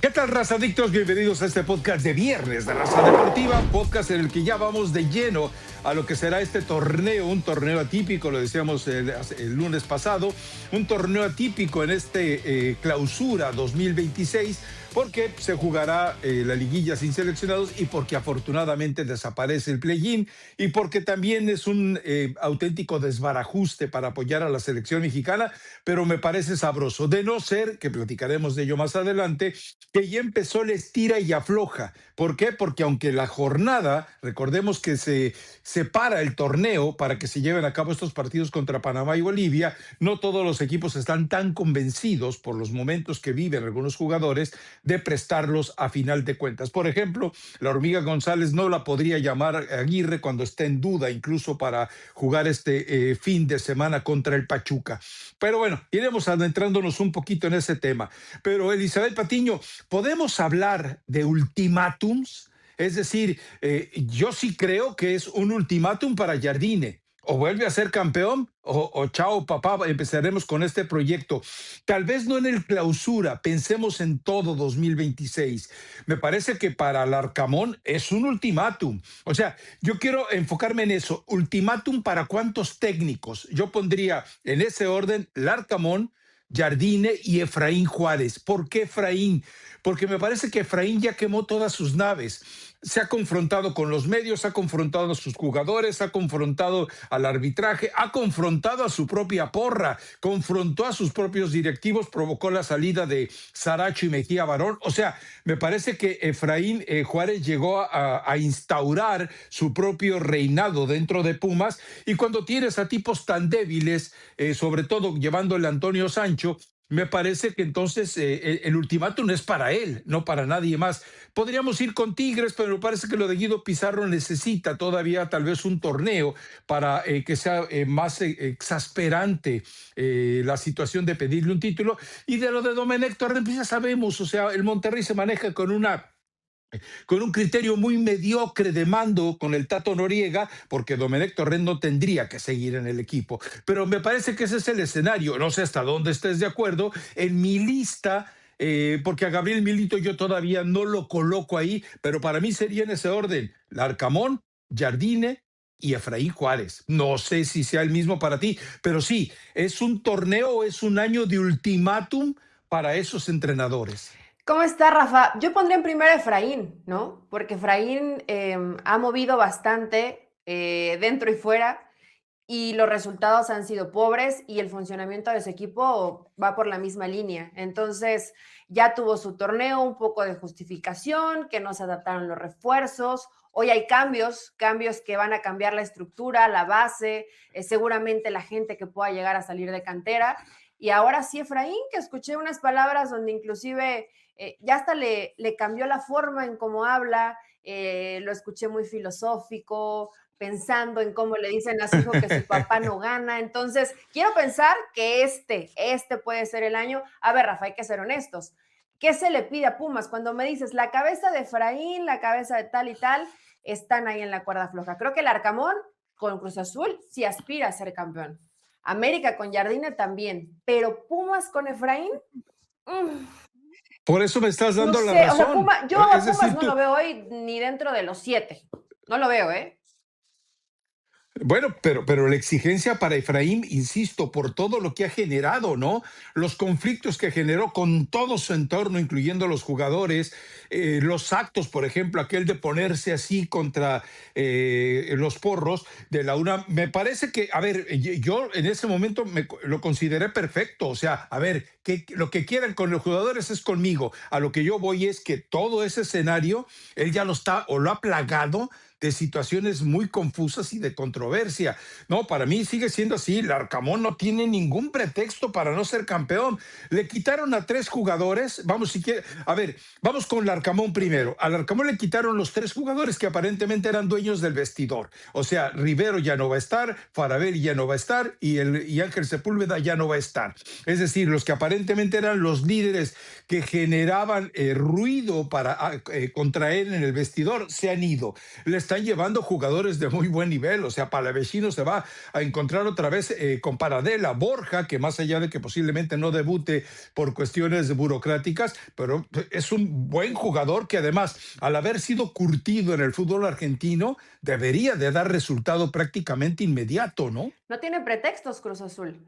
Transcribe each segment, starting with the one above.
¿Qué tal, raza adictos? Bienvenidos a este podcast de viernes de Raza Deportiva, podcast en el que ya vamos de lleno a lo que será este torneo, un torneo atípico, lo decíamos el lunes pasado, un torneo atípico en este clausura 2026, porque se jugará la liguilla sin seleccionados y porque afortunadamente desaparece el play-in y porque también es un auténtico desbarajuste para apoyar a la selección mexicana, pero me parece sabroso, de no ser, que platicaremos de ello más adelante, que ya empezó el estira y afloja. ¿Por qué? Porque aunque la jornada, recordemos que se separa el torneo para que se lleven a cabo estos partidos contra Panamá y Bolivia, no todos los equipos están tan convencidos por los momentos que viven algunos jugadores de prestarlos a final de cuentas. Por ejemplo, la Hormiga González no la podría llamar Aguirre cuando esté en duda, incluso para jugar este fin de semana contra el Pachuca. Pero bueno, iremos adentrándonos un poquito en ese tema. Pero Elizabeth Patiño, ¿podemos hablar de ultimátums? Es decir, yo sí creo que es un ultimátum para Jardine. O vuelve a ser campeón o chao papá, empezaremos con este proyecto. Tal vez no en el clausura, pensemos en todo 2026. Me parece que para Larcamón es un ultimátum. O sea, yo quiero enfocarme en eso. Ultimátum para cuántos técnicos. Yo pondría en ese orden Larcamón, Jardine y Efraín Juárez. ¿Por qué Efraín? Porque me parece que Efraín ya quemó todas sus naves. Se ha confrontado con los medios, ha confrontado a sus jugadores, ha confrontado al arbitraje, ha confrontado a su propia porra, confrontó a sus propios directivos, provocó la salida de Saracho y Mejía Barón. O sea, me parece que Efraín Juárez llegó a instaurar su propio reinado dentro de Pumas, y cuando tienes a tipos tan débiles, sobre todo llevándole a Antonio Sancho, me parece que entonces el ultimátum es para él, no para nadie más. Podríamos ir con Tigres, pero me parece que lo de Guido Pizarro necesita todavía tal vez un torneo para que sea más exasperante la situación de pedirle un título. Y de lo de Domenech Torrent, pues ya sabemos, o sea, el Monterrey se maneja con un criterio muy mediocre de mando con el Tato Noriega, porque Domenech Torrent no tendría que seguir en el equipo. Pero me parece que ese es el escenario. No sé hasta dónde estés de acuerdo. En mi lista, porque a Gabriel Milito yo todavía no lo coloco ahí, pero para mí sería en ese orden: Larcamón, Jardine y Efraín Juárez. No sé si sea el mismo para ti, pero sí, es un torneo, es un año de ultimátum para esos entrenadores. ¿Cómo está, Rafa? Yo pondría en primero a Efraín, ¿no? Porque Efraín ha movido bastante dentro y fuera y los resultados han sido pobres y el funcionamiento de ese equipo va por la misma línea. Entonces, ya tuvo su torneo, un poco de justificación, que no se adaptaron los refuerzos. Hoy hay cambios que van a cambiar la estructura, la base, seguramente la gente que pueda llegar a salir de cantera. Y ahora sí, Efraín, que escuché unas palabras donde inclusive ya hasta le cambió la forma en cómo habla, lo escuché muy filosófico, pensando en cómo le dicen a su hijo que su papá no gana. Entonces, quiero pensar que este puede ser el año. A ver, Rafa, hay que ser honestos. ¿Qué se le pide a Pumas? Cuando me dices la cabeza de Efraín, la cabeza de tal y tal, están ahí en la cuerda floja. Creo que el Arcamón con Cruz Azul sí aspira a ser campeón. América con Jardine también, pero Pumas con Efraín, Por eso me estás no dando la sé, o sea, razón. yo a Es Pumas decir, no lo veo hoy ni dentro de los 7. No lo veo, ¿eh? bueno, pero la exigencia para Efraín, insisto, por todo lo que ha generado, ¿no? Los conflictos que generó con todo su entorno, incluyendo los jugadores, los actos, por ejemplo, aquel de ponerse así contra los porros de la UNAM. Me parece que, a ver, yo en ese momento lo consideré perfecto. O sea, a ver, que lo que quieran con los jugadores es conmigo. A lo que yo voy es que todo ese escenario, él ya lo está o lo ha plagado de situaciones muy confusas y de controversia. No, para mí sigue siendo así. El Arcamón no tiene ningún pretexto para no ser campeón. Le quitaron a 3 jugadores. Vamos, si quiere, a ver, vamos con el Arcamón primero. Al Arcamón le quitaron los 3 jugadores que aparentemente eran dueños del vestidor. O sea, Rivero ya no va a estar, Faravelli ya no va a estar y Ángel Sepúlveda ya no va a estar. Es decir, los que aparentemente eran los líderes que generaban ruido para contraer en el vestidor se han ido. Le están llevando jugadores de muy buen nivel. O sea, Palavecino se va a encontrar otra vez con Paradela, Borja, que más allá de que posiblemente no debute por cuestiones burocráticas, pero es un buen jugador que además, al haber sido curtido en el fútbol argentino, debería de dar resultado prácticamente inmediato, ¿no? No tiene pretextos Cruz Azul.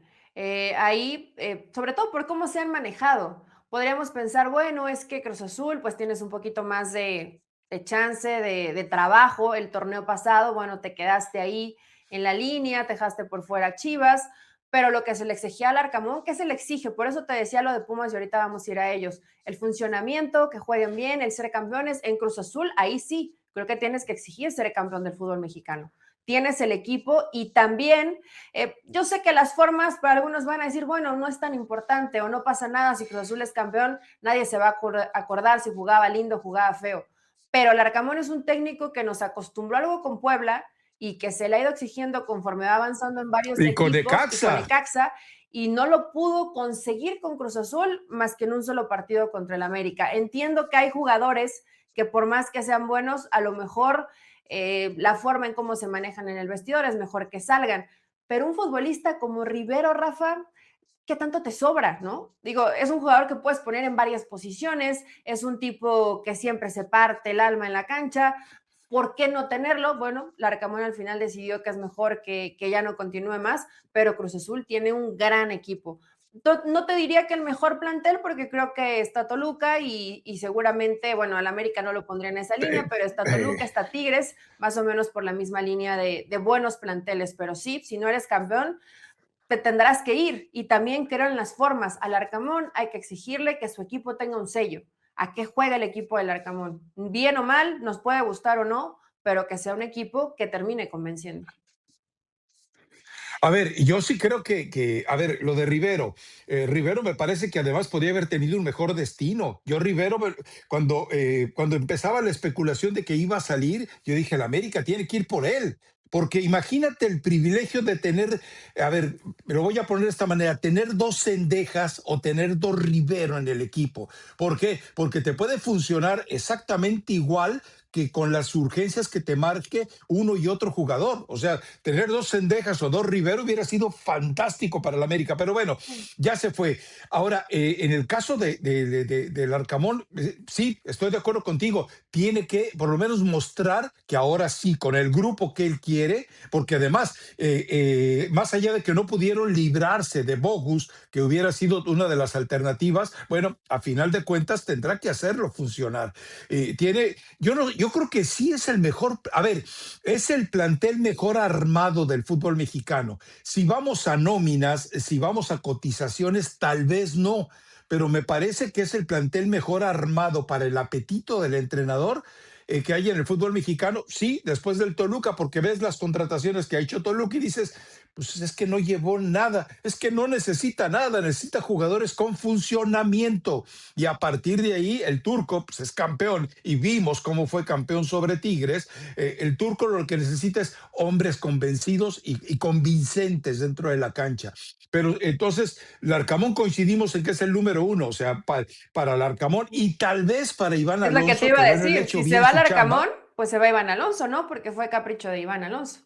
Ahí, sobre todo por cómo se han manejado. Podríamos pensar, bueno, es que Cruz Azul, pues tienes un poquito más de chance, de trabajo. El torneo pasado, bueno, te quedaste ahí en la línea, te dejaste por fuera a Chivas, pero lo que se le exigía al Arcamón, ¿qué se le exige? Por eso te decía lo de Pumas y ahorita vamos a ir a ellos. El funcionamiento, que jueguen bien, el ser campeones. En Cruz Azul, ahí sí, creo que tienes que exigir ser campeón del fútbol mexicano. Tienes el equipo y también, yo sé que las formas para algunos van a decir, bueno, no es tan importante o no pasa nada si Cruz Azul es campeón, nadie se va a acordar si jugaba lindo, jugaba feo, pero el Arcamón es un técnico que nos acostumbró a algo con Puebla y que se le ha ido exigiendo conforme va avanzando en varios Y con equipos y con Necaxa. Necaxa y no lo pudo conseguir con Cruz Azul más que en un solo partido contra el América. Entiendo que hay jugadores que por más que sean buenos, a lo mejor la forma en cómo se manejan en el vestidor es mejor que salgan. Pero un futbolista como Rivero, Rafa, ¿qué tanto te sobra, no? Digo, es un jugador que puedes poner en varias posiciones, es un tipo que siempre se parte el alma en la cancha. ¿Por qué no tenerlo? Bueno, Larcamón al final decidió que es mejor que ya no continúe más, pero Cruz Azul tiene un gran equipo. No te diría que el mejor plantel, porque creo que está Toluca y seguramente, bueno, al América no lo pondría en esa línea, Eh, pero está eh, Toluca, está Tigres, más o menos por la misma línea de buenos planteles, pero sí, si no eres campeón, te tendrás que ir. Y también creo en las formas. Al Arcamón hay que exigirle que su equipo tenga un sello. ¿A qué juega el equipo del Arcamón? Bien o mal, nos puede gustar o no, pero que sea un equipo que termine convenciendo. A ver, yo sí creo a ver, lo de Rivero, Rivero me parece que además podría haber tenido un mejor destino. Yo Rivero, cuando empezaba la especulación de que iba a salir, yo dije, el América tiene que ir por él. Porque imagínate el privilegio de tener, a ver, me lo voy a poner de esta manera, tener dos Cendejas o tener dos Rivero en el equipo. ¿Por qué? Porque te puede funcionar exactamente igual que con las urgencias que te marque uno y otro jugador. O sea, tener dos Cendejas o dos Rivero hubiera sido fantástico para el América, pero bueno, ya se fue. Ahora, en el caso del Arcamón, sí, estoy de acuerdo contigo, tiene que por lo menos mostrar que ahora sí, con el grupo que él quiere, porque además, más allá de que no pudieron librarse de Bogus, que hubiera sido una de las alternativas, bueno, a final de cuentas tendrá que hacerlo funcionar. Yo creo que sí es el mejor, a ver, es el plantel mejor armado del fútbol mexicano. Si vamos a nóminas, si vamos a cotizaciones, tal vez no, pero me parece que es el plantel mejor armado para el apetito del entrenador que hay en el fútbol mexicano, sí, después del Toluca, porque ves las contrataciones que ha hecho Toluca y dices, pues es que no llevó nada, es que no necesita nada, necesita jugadores con funcionamiento. Y a partir de ahí, el turco pues, es campeón y vimos cómo fue campeón sobre Tigres. El turco lo que necesita es hombres convencidos y convincentes dentro de la cancha. Pero entonces, Larcamón coincidimos en que es el número uno, o sea, para Larcamón y tal vez para Iván Es lo que te Alonso, iba que a bueno, él ha decir. hecho Si se bien va al su Arcamón, chamba. pues se va Iván Alonso, ¿no? Porque fue capricho de Iván Alonso.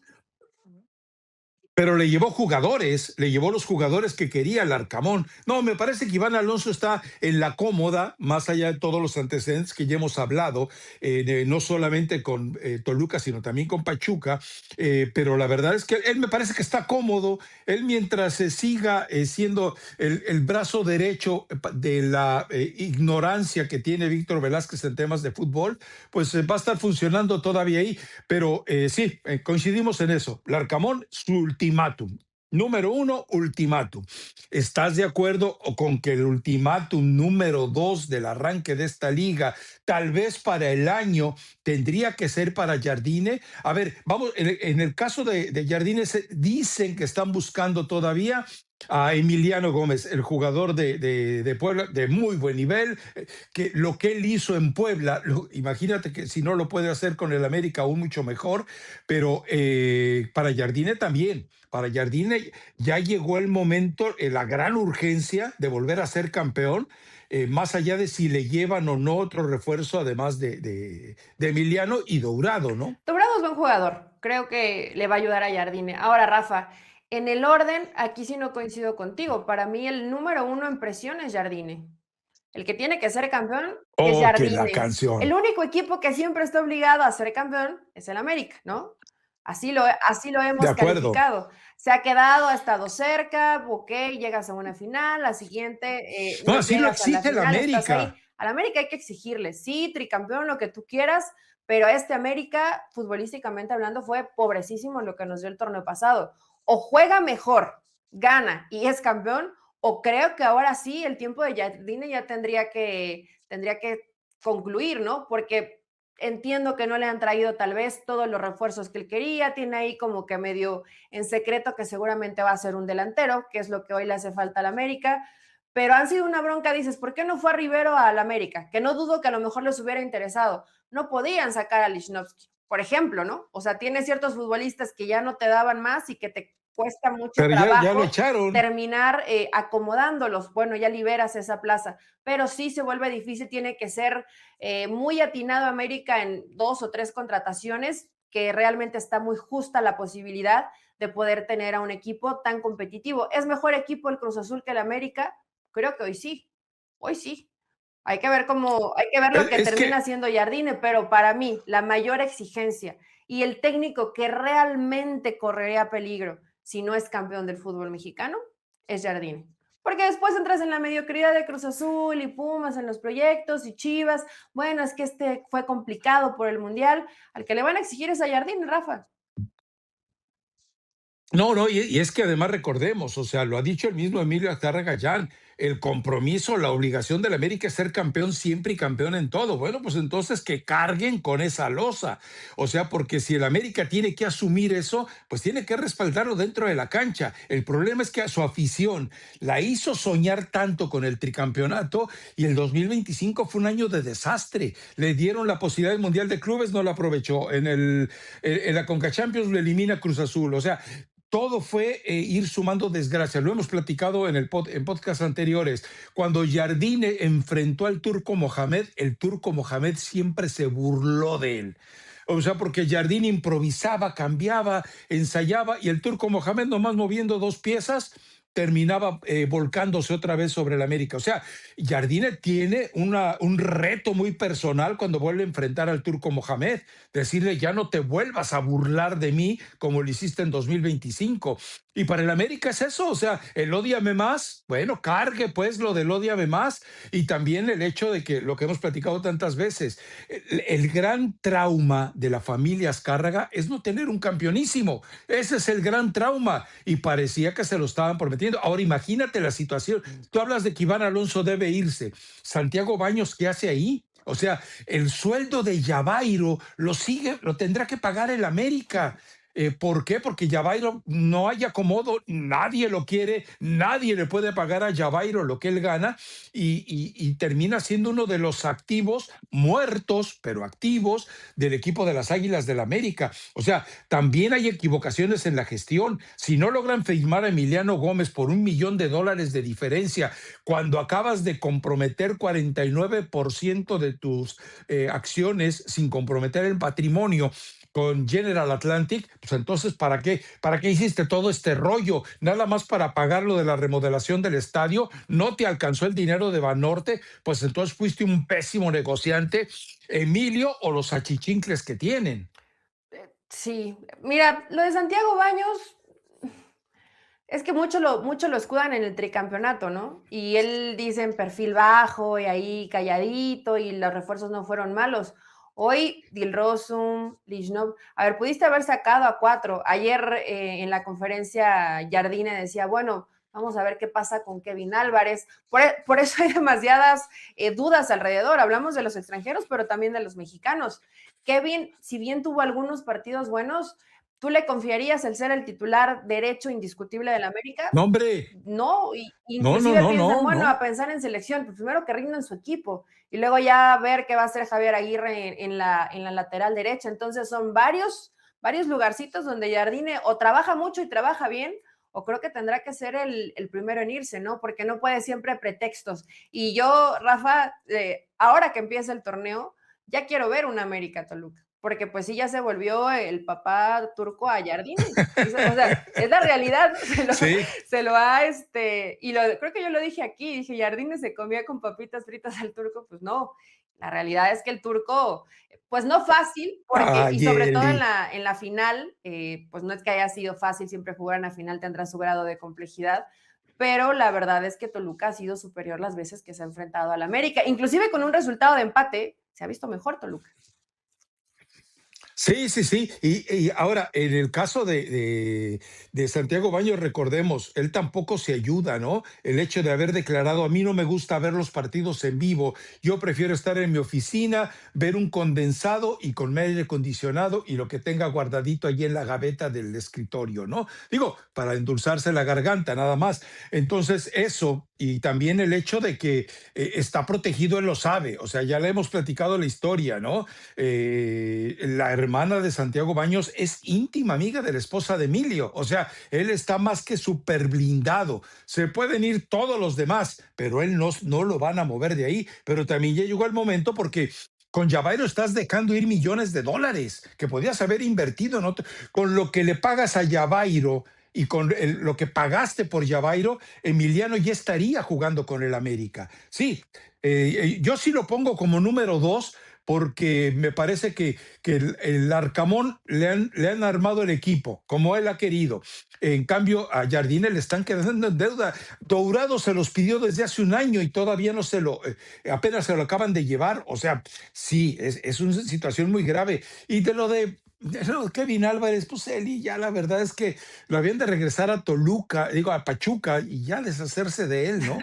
Pero le llevó jugadores, le llevó los jugadores que quería el Arcamón. No, me parece que Iván Alonso está en la cómoda, más allá de todos los antecedentes que ya hemos hablado, no solamente con Toluca, sino también con Pachuca, pero la verdad es que él me parece que está cómodo. Él mientras siga siendo el brazo derecho de la ignorancia que tiene Víctor Velázquez en temas de fútbol, pues va a estar funcionando todavía ahí. Pero sí, coincidimos en eso. Larcamón, su ultimátum. Número uno, ultimátum. ¿Estás de acuerdo con que el ultimátum número dos del arranque de esta liga, tal vez para el año, tendría que ser para Jardine? A ver, vamos, en el caso de Jardine, dicen que están buscando todavía a Emiliano Gómez, el jugador de Puebla, de muy buen nivel, que lo que él hizo en Puebla, imagínate que si no lo puede hacer con el América aún mucho mejor, pero para Jardine también. Para Jardine ya llegó el momento, la gran urgencia de volver a ser campeón. más allá de si le llevan o no otro refuerzo, además de Emiliano y Dourado, ¿no? Dourado es buen jugador, creo que le va a ayudar a Jardine. Ahora, Rafa, en el orden, aquí sí no coincido contigo. Para mí el número uno en presión es Jardine. El que tiene que ser campeón es Oh, que la Jardine. El canción. único equipo que siempre está obligado a ser campeón es el América, ¿no? Así lo De hemos acuerdo. calificado. Se ha quedado, ha estado cerca, ok, llegas a una final, la siguiente No, no así lo llegas a la exige el final, estás ahí. América. Al América hay que exigirle, sí, tricampeón, lo que tú quieras, pero este América, futbolísticamente hablando, fue pobrecísimo lo que nos dio el torneo pasado. O juega mejor, gana y es campeón, o creo que ahora sí el tiempo de Jardine ya tendría que concluir, ¿no? Porque entiendo que no le han traído tal vez todos los refuerzos que él quería, tiene ahí como que medio en secreto que seguramente va a ser un delantero, que es lo que hoy le hace falta al América, pero han sido una bronca, dices, ¿por qué no fue a Rivero al América? Que no dudo que a lo mejor les hubiera interesado. No podían sacar a Lichnowsky, por ejemplo, ¿no? O sea, tiene ciertos futbolistas que ya no te daban más y que te cuesta mucho Pero ya lo trabajo echaron. terminar acomodándolos. Bueno, ya liberas esa plaza, pero sí se vuelve difícil, tiene que ser muy atinado América en 2 o 3 contrataciones, que realmente está muy justa la posibilidad de poder tener a un equipo tan competitivo. ¿Es mejor equipo el Cruz Azul que el América? Creo que hoy sí, hoy sí. Hay que ver lo que Es termina que haciendo Jardine, pero para mí la mayor exigencia y el técnico que realmente correría peligro si no es campeón del fútbol mexicano es Jardine. Porque después entras en la mediocridad de Cruz Azul y Pumas en los proyectos y Chivas. Bueno, es que este fue complicado por el Mundial. Al que le van a exigir es a Jardine, Rafa. no, no, y es que además recordemos, o sea, lo ha dicho el mismo Emilio Azcárraga Gallán, el compromiso, la obligación del América es ser campeón siempre y campeón en todo. Bueno, pues entonces que carguen con esa losa. O sea, porque si el América tiene que asumir eso, pues tiene que respaldarlo dentro de la cancha. El problema es que a su afición la hizo soñar tanto con el tricampeonato y el 2025 fue un año de desastre. Le dieron la posibilidad del Mundial de Clubes, no la aprovechó. En la Conca Champions lo elimina Cruz Azul. O sea, todo fue ir sumando desgracia. Lo hemos platicado en podcasts anteriores. Cuando Jardine enfrentó al Turco Mohamed, el Turco Mohamed siempre se burló de él. O sea, porque Jardine improvisaba, cambiaba, ensayaba y el Turco Mohamed nomás moviendo dos piezas terminaba volcándose otra vez sobre el América. O sea, Jardine tiene un reto muy personal cuando vuelve a enfrentar al Turco Mohamed, decirle ya no te vuelvas a burlar de mí como lo hiciste en 2025. Y para el América es eso, o sea, el ódiame más, bueno, cargue pues lo del ódiame más y también el hecho de que lo que hemos platicado tantas veces, el gran trauma de la familia Azcárraga es no tener un campeonísimo. Ese es el gran trauma y parecía que se lo estaban prometiendo. Ahora imagínate la situación. Tú hablas de que Iván Alonso debe irse. Santiago Baños, ¿qué hace ahí? O sea, el sueldo de Yavairo lo tendrá que pagar el América. ¿Por qué? Porque Yavairo no hay acomodo, nadie lo quiere, nadie le puede pagar a Yavairo lo que él gana y termina siendo uno de los activos, muertos, pero activos, del equipo de las Águilas del América. O sea, también hay equivocaciones en la gestión. Si no logran firmar a Emiliano Gómez por $1 millón de diferencia, cuando acabas de comprometer 49% de tus acciones sin comprometer el patrimonio, con General Atlantic, pues entonces, ¿para qué hiciste todo este rollo? Nada más para pagar lo de la remodelación del estadio, no te alcanzó el dinero de Banorte, pues entonces fuiste un pésimo negociante, Emilio, o los achichincles que tienen. Sí, mira, lo de Santiago Baños es que mucho lo escudan en el tricampeonato, ¿no? Y él dice en perfil bajo y ahí calladito y los refuerzos no fueron malos. Hoy, Dilrosum, Lichnov, a ver, pudiste haber sacado a 4. Ayer en la conferencia Jardine decía, bueno, vamos a ver qué pasa con Kevin Álvarez. Por eso hay demasiadas dudas alrededor. Hablamos de los extranjeros, pero también de los mexicanos. Kevin, si bien tuvo algunos partidos buenos, ¿tú le confiarías el ser el titular derecho indiscutible del América? No, hombre, No, no, no, inclusive no, piensan, no, bueno, a no. pensar en selección, pues primero que rinda en su equipo y luego ya ver qué va a hacer Javier Aguirre en la lateral derecha. Entonces son varios lugarcitos donde Jardine o trabaja mucho y trabaja bien, o creo que tendrá que ser el primero en irse, ¿no? Porque no puede siempre pretextos. Y yo, Rafa, ahora que empieza el torneo, ya quiero ver una América Toluca, porque pues sí ya se volvió el papá turco a Jardine. O sea, es la realidad, Sí. se lo ha, creo que yo lo dije aquí, dije, Jardine se comía con papitas fritas al turco, pues no, la realidad es que el turco, pues no fácil, porque, Ah, y sobre todo Yeli. en la final, pues no es que haya sido fácil, siempre jugar en la final tendrá su grado de complejidad, pero la verdad es que Toluca ha sido superior las veces que se ha enfrentado al América, inclusive con un resultado de empate, se ha visto mejor Toluca. Sí, sí, sí. Y ahora, en el caso de Santiago Baños, recordemos, él tampoco se ayuda, ¿no? El hecho de haber declarado, a mí no me gusta ver los partidos en vivo, yo prefiero estar en mi oficina, ver un condensado y con aire acondicionado y lo que tenga guardadito allí en la gaveta del escritorio, ¿no? Digo, para endulzarse la garganta, nada más. Entonces, eso, y también el hecho de que está protegido, él lo sabe, o sea, ya le hemos platicado la historia, ¿no? La hermana de Santiago Baños es íntima amiga de la esposa de Emilio. O sea, él está más que súper blindado. Se pueden ir todos los demás, pero él no lo van a mover de ahí. Pero también ya llegó el momento porque con Javairo estás dejando ir millones de dólares que podías haber invertido en otro. Con lo que le pagas a Javairo y con lo que pagaste por Javairo, Emiliano ya estaría jugando con el América. Sí, yo sí lo pongo como número dos porque me parece que el Arcamón le han armado el equipo como él ha querido. En cambio, a Jardine le están quedando en deuda. Dourado se los pidió desde hace un año y todavía no apenas se lo acaban de llevar. O sea, sí, es una situación muy grave. Y de lo de no, Kevin Álvarez, pues él y ya la verdad es que lo habían de regresar a Toluca, digo, a Pachuca y ya deshacerse de él, ¿no?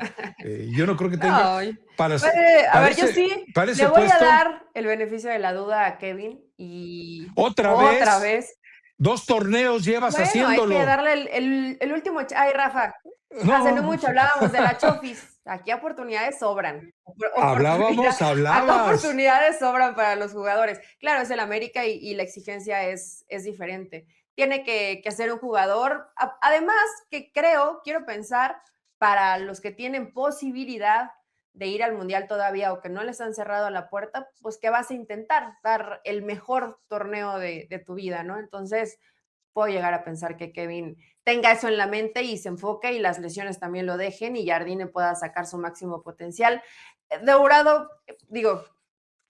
Yo no creo que tenga No, para, a para ver, yo ese, sí para le ese voy a puesto. dar el beneficio de la duda a Kevin y Otra otra vez, vez. 2 torneos llevas Bueno, hay que haciéndolo. darle el último. Ay, Rafa, hace no No, mucho hablábamos de la Chofis. Aquí oportunidades sobran. hablábamos, Acá hablabas. oportunidades sobran para los jugadores. Claro, es el América y la exigencia es diferente. Tiene que ser un jugador. Además, que quiero pensar, para los que tienen posibilidad de ir al Mundial todavía o que no les han cerrado la puerta, pues que vas a intentar dar el mejor torneo de tu vida, ¿no? Entonces, puedo llegar a pensar que Kevin tenga eso en la mente y se enfoque y las lesiones también lo dejen y Jardine pueda sacar su máximo potencial. Dourado, digo,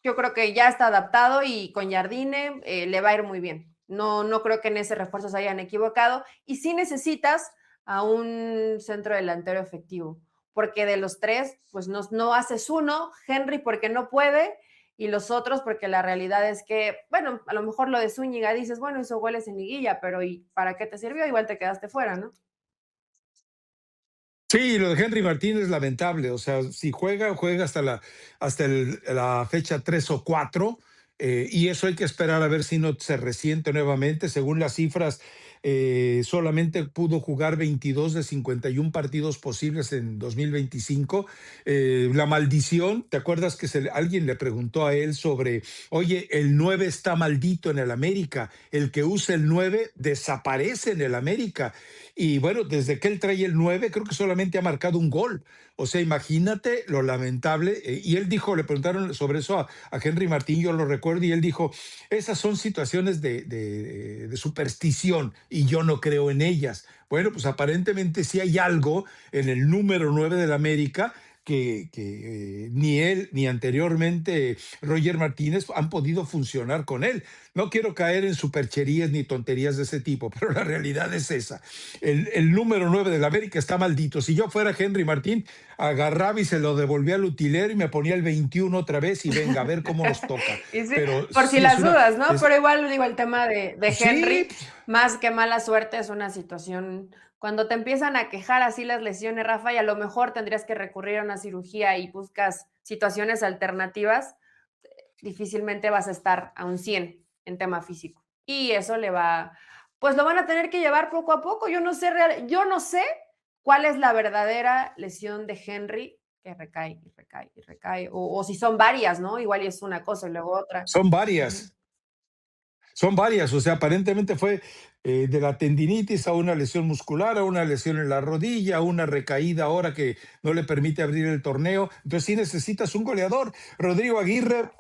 yo creo que ya está adaptado y con Jardine le va a ir muy bien. No creo que en ese refuerzo se hayan equivocado y sí necesitas a un centro delantero efectivo, porque de los tres, pues no haces uno, Henry porque no puede y los otros porque la realidad es que, bueno, a lo mejor lo de Zúñiga dices, bueno, hizo goles en liguilla, pero ¿y para qué te sirvió? Igual te quedaste fuera, ¿no? Sí, lo de Henry Martín es lamentable. O sea, si juega hasta la fecha 3 o 4. Y eso hay que esperar a ver si no se resiente nuevamente. Según las cifras, solamente pudo jugar 22 de 51 partidos posibles en 2025. La maldición, ¿te acuerdas que alguien le preguntó a él sobre, oye, el 9 está maldito en el América, el que usa el 9 desaparece en el América? Y bueno, desde que él trae el 9 creo que solamente ha marcado un gol. O sea, imagínate lo lamentable. Y él dijo, le preguntaron sobre eso a Henry Martín, yo lo recuerdo, y él dijo, esas son situaciones de superstición y yo no creo en ellas. Bueno, pues aparentemente sí hay algo en el número 9 del América que ni él ni anteriormente Roger Martínez han podido funcionar con él. No quiero caer en supercherías ni tonterías de ese tipo, pero la realidad es esa. El número 9 del América está maldito. Si yo fuera Henry Martín, agarraba y se lo devolvía al utilero y me ponía el 21 otra vez y venga a ver cómo nos toca. Y sí, Pero por si sí es las una, dudas, ¿no? Pero igual digo, el tema de sí, Henry, más que mala suerte, es una situación, cuando te empiezan a quejar así las lesiones, Rafa, y a lo mejor tendrías que recurrir a una cirugía y buscas situaciones alternativas, difícilmente vas a estar a un 100 en tema físico. Y eso pues lo van a tener que llevar poco a poco. Yo no sé cuál es la verdadera lesión de Henry que recae y recae y recae, o si son varias, ¿no? Igual y es una cosa y luego otra. son Ujú. varias. Son varias, o sea, aparentemente fue de la tendinitis a una lesión muscular, a una lesión en la rodilla, a una recaída ahora que no le permite abrir el torneo. Entonces sí necesitas un goleador. Rodrigo Aguirre,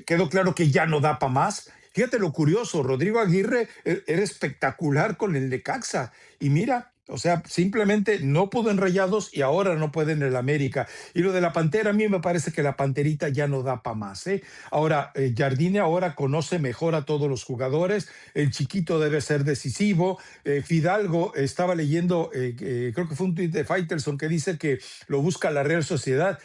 quedó claro que ya no da para más. Fíjate lo curioso, Rodrigo Aguirre era espectacular con el Necaxa y mira, o sea, simplemente no pudo en Rayados y ahora no puede en el América. Y lo de la Pantera, a mí me parece que la Panterita ya no da para más, ¿eh? Ahora, Jardine ahora conoce mejor a todos los jugadores, el chiquito debe ser decisivo. Fidalgo, estaba leyendo, creo que fue un tuit de Faitelson que dice que lo busca la Real Sociedad.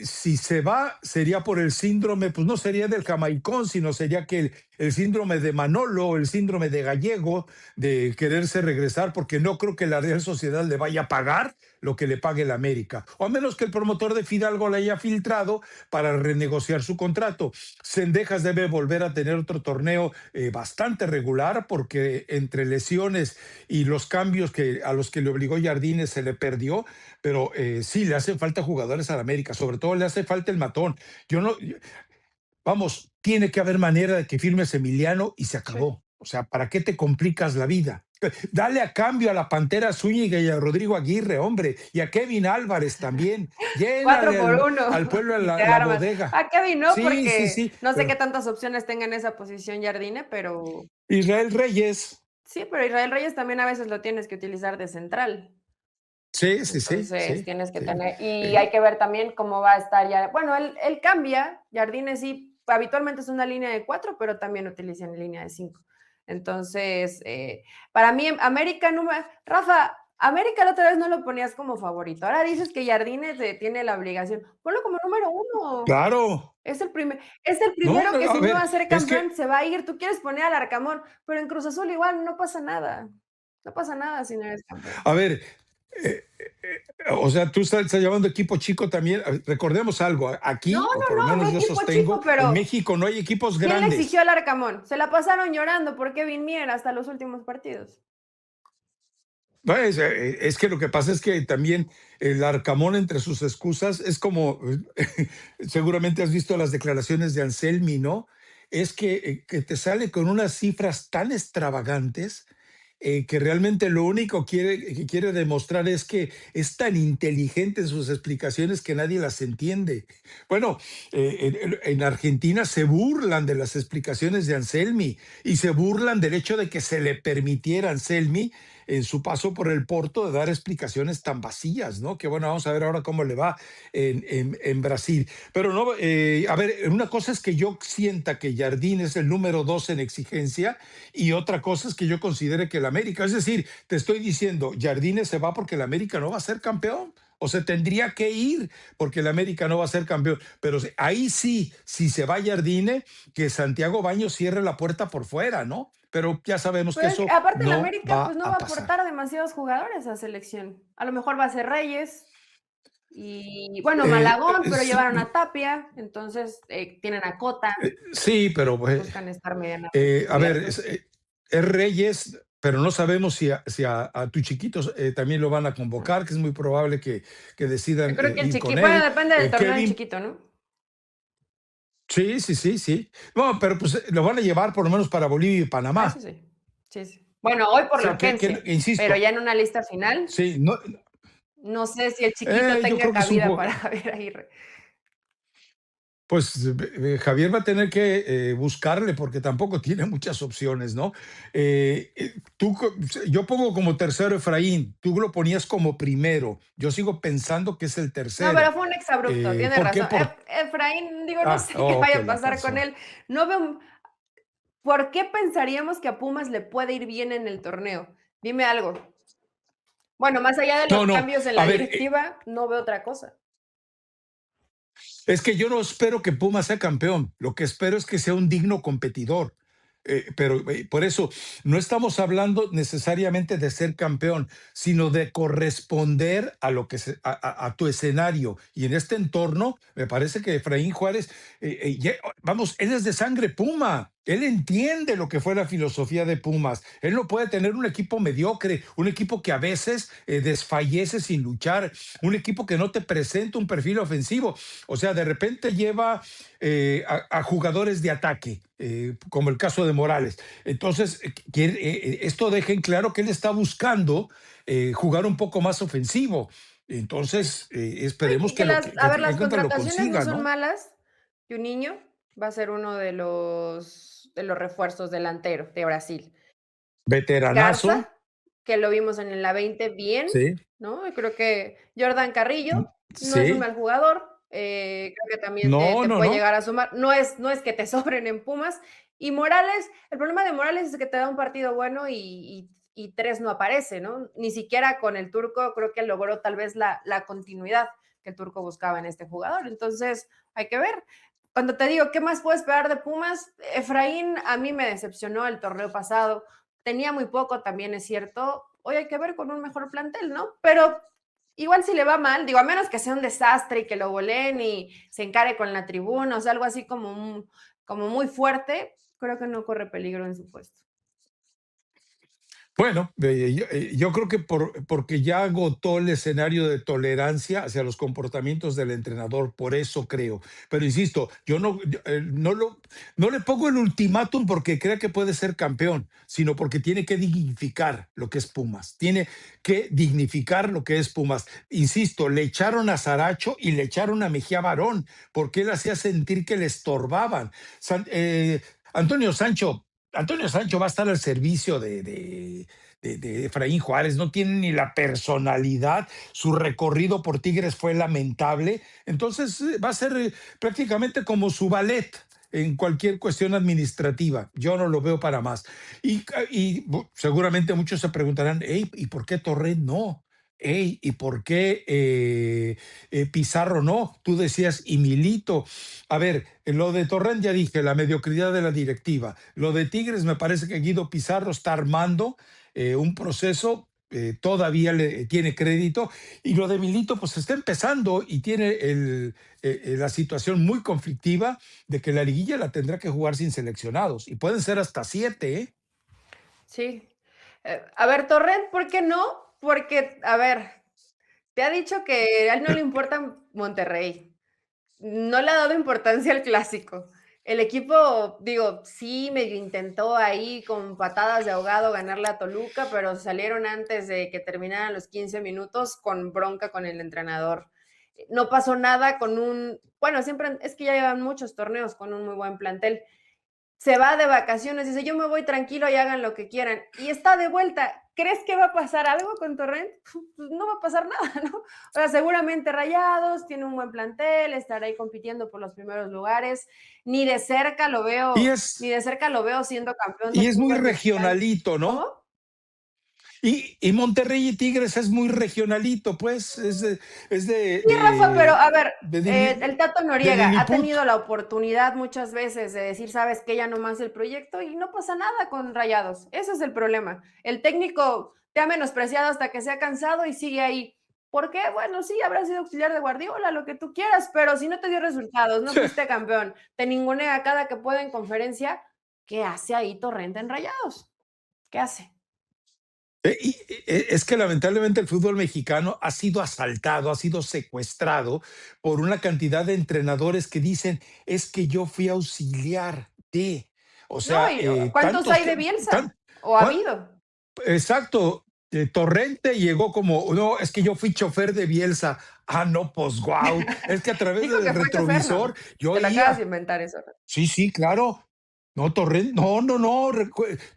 Si se va, sería por el síndrome, pues no sería del jamaicón, sino sería que el síndrome de Manolo, el síndrome de Gallego, de quererse regresar, porque no creo que la Real Sociedad le vaya a pagar lo que le pague el América, o a menos que el promotor de Fidalgo le haya filtrado para renegociar su contrato. Cendejas debe volver a tener otro torneo bastante regular, porque entre lesiones y los cambios a los que le obligó Jardines se le perdió, pero sí, le hacen falta jugadores al América, sobre todo le hace falta el matón. Yo no, vamos, tiene que haber manera de que firmes Emiliano y se Sí. acabó. O sea, ¿para qué te complicas la vida? Dale a cambio a la Pantera Zúñiga y a Rodrigo Aguirre, hombre, y a Kevin Álvarez también. Cuatro Llénale por uno al pueblo y te la armas. bodega. A Kevin no, Sí, sí, porque sí. no sé qué Pero tantas opciones tenga en esa posición Jardine, pero Israel Reyes. sí, pero Israel Reyes también a veces lo tienes que utilizar de central. Sí, sí, sí, Entonces sí, tienes que sí. tener, y hay Eh, que ver también cómo va a estar ya. Bueno, él cambia, Jardine sí, habitualmente es una línea de 4, pero también utiliza en línea de 5. Entonces, para mí, América, Rafa, América la otra vez no lo ponías como favorito. Ahora dices que Jardine tiene la obligación. Ponlo como número 1. claro. Es el No, primero no, que a si no va ver, a ser es que, campeón se va a ir. Tú quieres poner al Arcamón, pero en Cruz Azul igual no pasa nada. No pasa nada si no eres campeón. a ver, eh, o sea, tú estás llamando equipo chico también. Recordemos algo, No, aquí, o por lo no, no, no menos yo equipo sostengo, chico, en pero México no hay equipos ¿quién le exigió grandes. al Arcamón? Se la pasaron llorando por Kevin Mier hasta los últimos partidos. Pues, es que lo que pasa es que también el Arcamón entre sus excusas es como, seguramente has visto las declaraciones de Anselmi, ¿no? Es que te sale con unas cifras tan extravagantes que realmente lo único que quiere demostrar es que es tan inteligente en sus explicaciones que nadie las entiende. Bueno, en Argentina se burlan de las explicaciones de Anselmi y se burlan del hecho de que se le permitiera a Anselmi en su paso por el Porto de dar explicaciones tan vacías, ¿no? Que bueno, vamos a ver ahora cómo le va en Brasil. Pero no, a ver, una cosa es que yo sienta que Jardín es el número 2 en exigencia y otra cosa es que yo considere que el América, es decir, te estoy diciendo, Jardines se va porque el América no va a ser campeón. O se tendría que ir porque el América no va a ser campeón. Pero ahí sí, si se va Jardine, que Santiago Baños cierre la puerta por fuera, ¿no? Pero ya sabemos que Pero es que eso aparte el no América pues va no va a a pasar. aportar demasiados jugadores a selección. A lo mejor va a ser Reyes y bueno, Eh, Malagón, pero sí, llevaron a Tapia, entonces tienen a Cota, sí, pero buscan estar medianamente a ver, cubiertos. es Reyes, pero no sabemos si a tu chiquito también lo van a convocar, que es muy probable que Yo decidan creo que el ir con chiqui, bueno, él. depende del torneo del Kevin, chiquito, ¿no? sí, sí, sí, sí. No, pero pues lo van a llevar por lo menos para Bolivia y Ah, eso Panamá. sí. Sí, sí. Bueno, hoy por la Sí, urgencia, pero insisto, ya en una lista final, sí, no, no sé si el chiquito yo tenga creo que es cabida para Javier Aguirre. pues Javier va a tener que buscarle porque tampoco tiene muchas opciones, ¿no? Yo pongo como tercero Efraín, tú lo ponías como primero, yo sigo pensando que es el No, pero tercero. fue un exabrupto, tiene ¿Por qué? razón. Efraín, digo, no sé qué Oh, ok, vaya a pasar con entonces. él. No veo, ¿por qué pensaríamos que a Pumas le puede ir bien en el torneo? Dime algo. Bueno, más allá de los No, no, cambios en a la ver, directiva, no veo otra cosa. es que yo no espero que Pumas sea campeón, lo que espero es que sea un digno competidor. Pero por eso no estamos hablando necesariamente de ser campeón, sino de corresponder a lo que a tu escenario. Y en este entorno, me parece que Efraín Juárez, vamos, él es de sangre Puma. Él entiende lo que fue la filosofía de Pumas. Él no puede tener un equipo mediocre, un equipo que a veces desfallece sin luchar, un equipo que no te presenta un perfil ofensivo. O sea, de repente lleva a jugadores de ataque, como el caso de Morales. Entonces, esto deja en claro que él está buscando jugar un poco más ofensivo. Entonces, esperemos Y que que a ver, las finalmente lo contrataciones no consiga, son ¿no? malas. Y un niño va a ser uno de los refuerzos delanteros de Brasil. Veteranazo, Garza, que lo vimos en la 20 bien, sí, ¿no? Y creo que Jordan Carrillo no es un sí, mal jugador, creo que también no, te no, puede no. llegar a sumar. No es que te sobren en Pumas. Y Morales, el problema de Morales es que te da un partido bueno y 3 no aparece, ¿no? Ni siquiera con el turco creo que logró tal vez la continuidad que el turco buscaba en este jugador. Entonces, hay que ver. Cuando te digo, ¿qué más puedo esperar de Pumas? Efraín a mí me decepcionó el torneo pasado. Tenía muy poco, también es cierto. Hoy hay que ver con un mejor plantel, ¿no? Pero igual si le va mal, digo, a menos que sea un desastre y que lo goleen y se encare con la tribuna, o sea, algo así como muy fuerte, creo que no corre peligro en su puesto. Bueno, yo creo que porque ya agotó el escenario de tolerancia hacia los comportamientos del entrenador, por eso creo. Pero insisto, no le pongo el ultimátum porque crea que puede ser campeón, sino porque tiene que dignificar lo que es Pumas. Tiene que dignificar lo que es Pumas. Insisto, le echaron a Saracho y le echaron a Mejía Barón, porque él hacía sentir que le estorbaban. Antonio Sancho. Antonio Sancho va a estar al servicio de Efraín Juárez, no tiene ni la personalidad, su recorrido por Tigres fue lamentable, entonces va a ser prácticamente como su ballet en cualquier cuestión administrativa, yo no lo veo para más. Seguramente muchos se preguntarán, hey, ¿y por qué Torrent no? Hey, ¿y por qué Pizarro no? Tú decías, y Milito. A ver, lo de Torrent ya dije, la mediocridad de la directiva. Lo de Tigres me parece que Guido Pizarro está armando un proceso, todavía le tiene crédito. Y lo de Milito, pues está empezando y tiene la situación muy conflictiva de que la liguilla la tendrá que jugar sin seleccionados. Y pueden ser hasta 7, ¿eh? Sí. A ver, Torrent, ¿por qué no? Porque, a ver, te ha dicho que a él no le importa Monterrey. No le ha dado importancia al clásico. El equipo, digo, sí medio intentó ahí con patadas de ahogado ganarle a Toluca, pero salieron antes de que terminaran los 15 minutos con bronca con el entrenador. No pasó nada con bueno, siempre es que ya llevan muchos torneos con un muy buen plantel. Se va de vacaciones, dice, yo me voy tranquilo y hagan lo que quieran. Y está de vuelta. ¿Crees que va a pasar algo con Torrent? Pues no va a pasar nada, ¿no? O sea, seguramente Rayados, tiene un buen plantel, estará ahí compitiendo por los primeros lugares. Ni de cerca lo Y veo, ni es, de cerca lo veo siendo campeón y del es muy fútbol mexicano. regionalito, ¿no? ¿Cómo? Y Monterrey y Tigres es muy regionalito, pues, es Sí, Rafa, pero a ver, de, el Tato de Noriega ha Lilliput. tenido la oportunidad muchas veces de decir, sabes que ya no más el proyecto y no pasa nada con Rayados. Ese es el problema. El técnico te ha menospreciado hasta que se ha cansado y sigue ahí. ¿Por qué? Bueno, sí, habrá sido auxiliar de Guardiola, lo que tú quieras, pero si no te dio resultados, no fuiste campeón, te ningunea cada que puede en conferencia, ¿qué hace ahí Torrente en Rayados? ¿Qué hace? Es que lamentablemente el fútbol mexicano ha sido asaltado, ha sido secuestrado por una cantidad de entrenadores que dicen, es que yo fui auxiliar de, o No, sea, y ¿cuántos hay de tan, Bielsa? ¿O ha cuan- habido? exacto, Torrente llegó como, no, es que yo fui chofer de Bielsa. Ah, no, pues guau, es que a través Dijo del que fue chofer, retrovisor ¿no? yo Te lo acabas de oía. inventar eso. Sí, sí, claro. No, Torrente, no, no, no.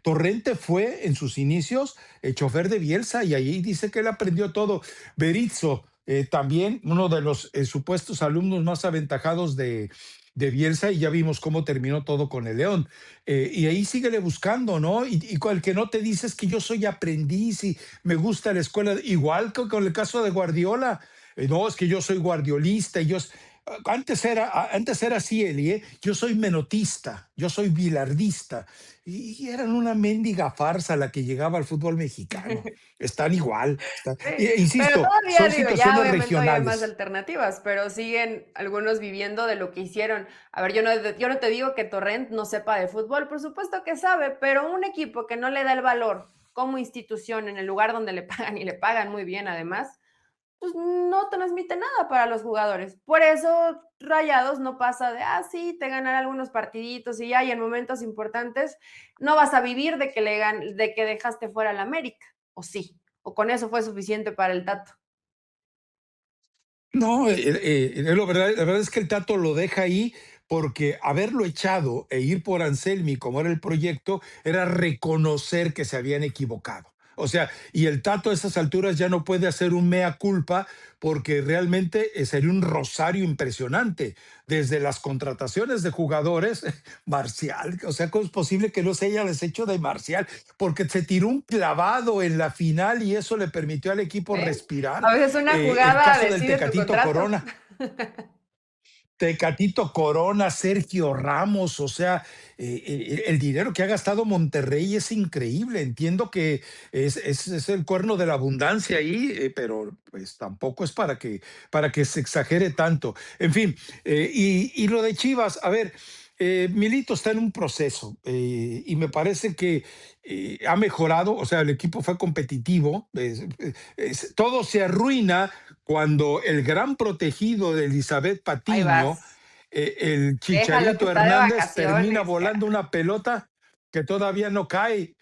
Torrente fue en sus inicios chofer de Bielsa y ahí dice que él aprendió todo. Berizzo, también uno de los supuestos alumnos más aventajados de Bielsa y ya vimos cómo terminó todo con el León. Y ahí síguele buscando, ¿no? Y con el que no te dices que yo soy aprendiz y me gusta la escuela, igual que con el caso de Guardiola. No, es que yo soy guardiolista y antes era así, Eli, ¿eh? Yo soy menotista, yo soy bilardista. Y eran una mendiga farsa la que llegaba al fútbol mexicano. Están igual. Sí, pero Insisto, todavía son digo, ya situaciones obviamente hoy hay más regionales. alternativas, pero siguen algunos viviendo de lo que hicieron. A ver, yo no te digo que Torrent no sepa de fútbol, por supuesto que sabe, pero un equipo que no le da el valor como institución en el lugar donde le pagan y le pagan muy bien además, pues no transmite nada para los jugadores. Por eso Rayados no pasa de, sí, te ganará algunos partiditos y ya, y en momentos importantes no vas a vivir de que dejaste fuera al América, o sí, o con eso fue suficiente para el Tato. No, la verdad es que el Tato lo deja ahí porque haberlo echado e ir por Anselmi, como era el proyecto, era reconocer que se habían equivocado. O sea, y el Tato a esas alturas ya no puede hacer un mea culpa porque realmente sería un rosario impresionante. Desde las contrataciones de jugadores, Marcial, o sea, ¿cómo es posible que no se haya deshecho de Marcial? Porque se tiró un clavado en la final y eso le permitió al equipo ¿Eh? respirar. A veces una El jugada caso del decide tu Tecatito contrato. Corona. Tecatito Corona, Sergio Ramos, o sea, el dinero que ha gastado Monterrey es increíble. Entiendo que es el cuerno de la abundancia ahí, pero pues tampoco es para que se exagere tanto. En fin, y lo de Chivas, a ver, Milito está en un proceso y me parece que ha mejorado, o sea, el equipo fue competitivo, todo se arruina cuando el gran protegido de Elizabeth Ahí Patiño, vas. el Déjalo que Chicharito está de Hernández, termina vacaciones, volando cara. una pelota que todavía no cae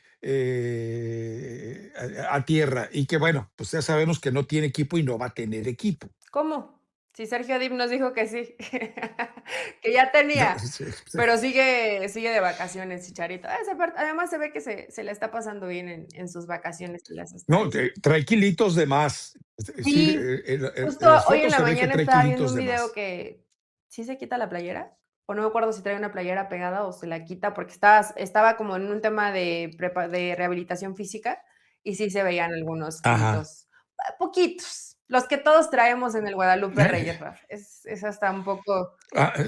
a tierra y que bueno, pues ya sabemos que no tiene equipo y no va a tener equipo. ¿Cómo? Si Sergio Dip nos dijo que sí, que ya No, tenía, pero sigue de vacaciones, Chicharito. Además se ve que se la está pasando bien en sus vacaciones y las está no, trae kilitos de más. Es decir, Sí, justo en las hoy en fotos la se ve que mañana trae estaba viendo kilitos un de video más. que sí se quita la playera, o no me acuerdo si trae una playera pegada o se la quita, porque estaba como en un tema de rehabilitación física, y sí se veían algunos Ajá. kilitos, poquitos, los que todos traemos en el Guadalupe Reyes, Raf. Es hasta un poco,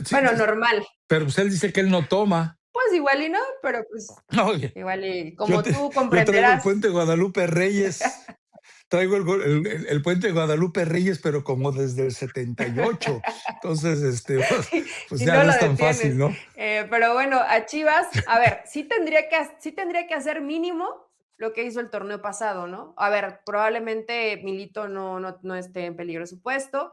Sí, bueno, normal. pero pues él dice que él no toma. Pues igual y no, pero pues Oye, igual y yo, como tú yo traigo el comprenderás. puente Guadalupe Reyes. Traigo el puente de Guadalupe Reyes, pero como desde el 78. Entonces, pues Y ya no no lo es tan fácil, detienes. ¿no? Pero bueno, a Chivas, a ver, sí tendría que hacer mínimo lo que hizo el torneo pasado, ¿no? A ver, probablemente Milito no esté en peligro su puesto,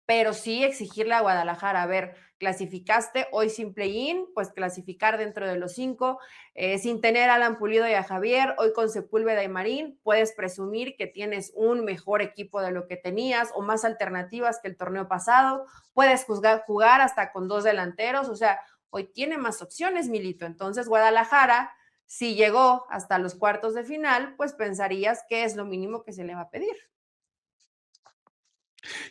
pero sí exigirle a Guadalajara, a ver, clasificaste hoy sin play-in, pues clasificar dentro de los 5, sin tener a Alan Pulido y a Javier, hoy con Sepúlveda y Marín, puedes presumir que tienes un mejor equipo de lo que tenías o más alternativas que el torneo pasado, puedes jugar hasta con 2 delanteros, o sea, hoy tiene más opciones Milito, entonces Guadalajara, si llegó hasta los cuartos de final, pues pensarías que es lo mínimo que se le va a pedir.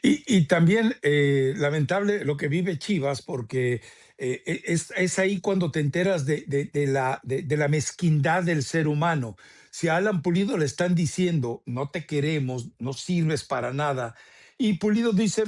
Y también lamentable lo que vive Chivas, porque es ahí cuando te enteras de la mezquindad del ser humano. Si a Alan Pulido le están diciendo, no te queremos, no sirves para nada, y Pulido dice,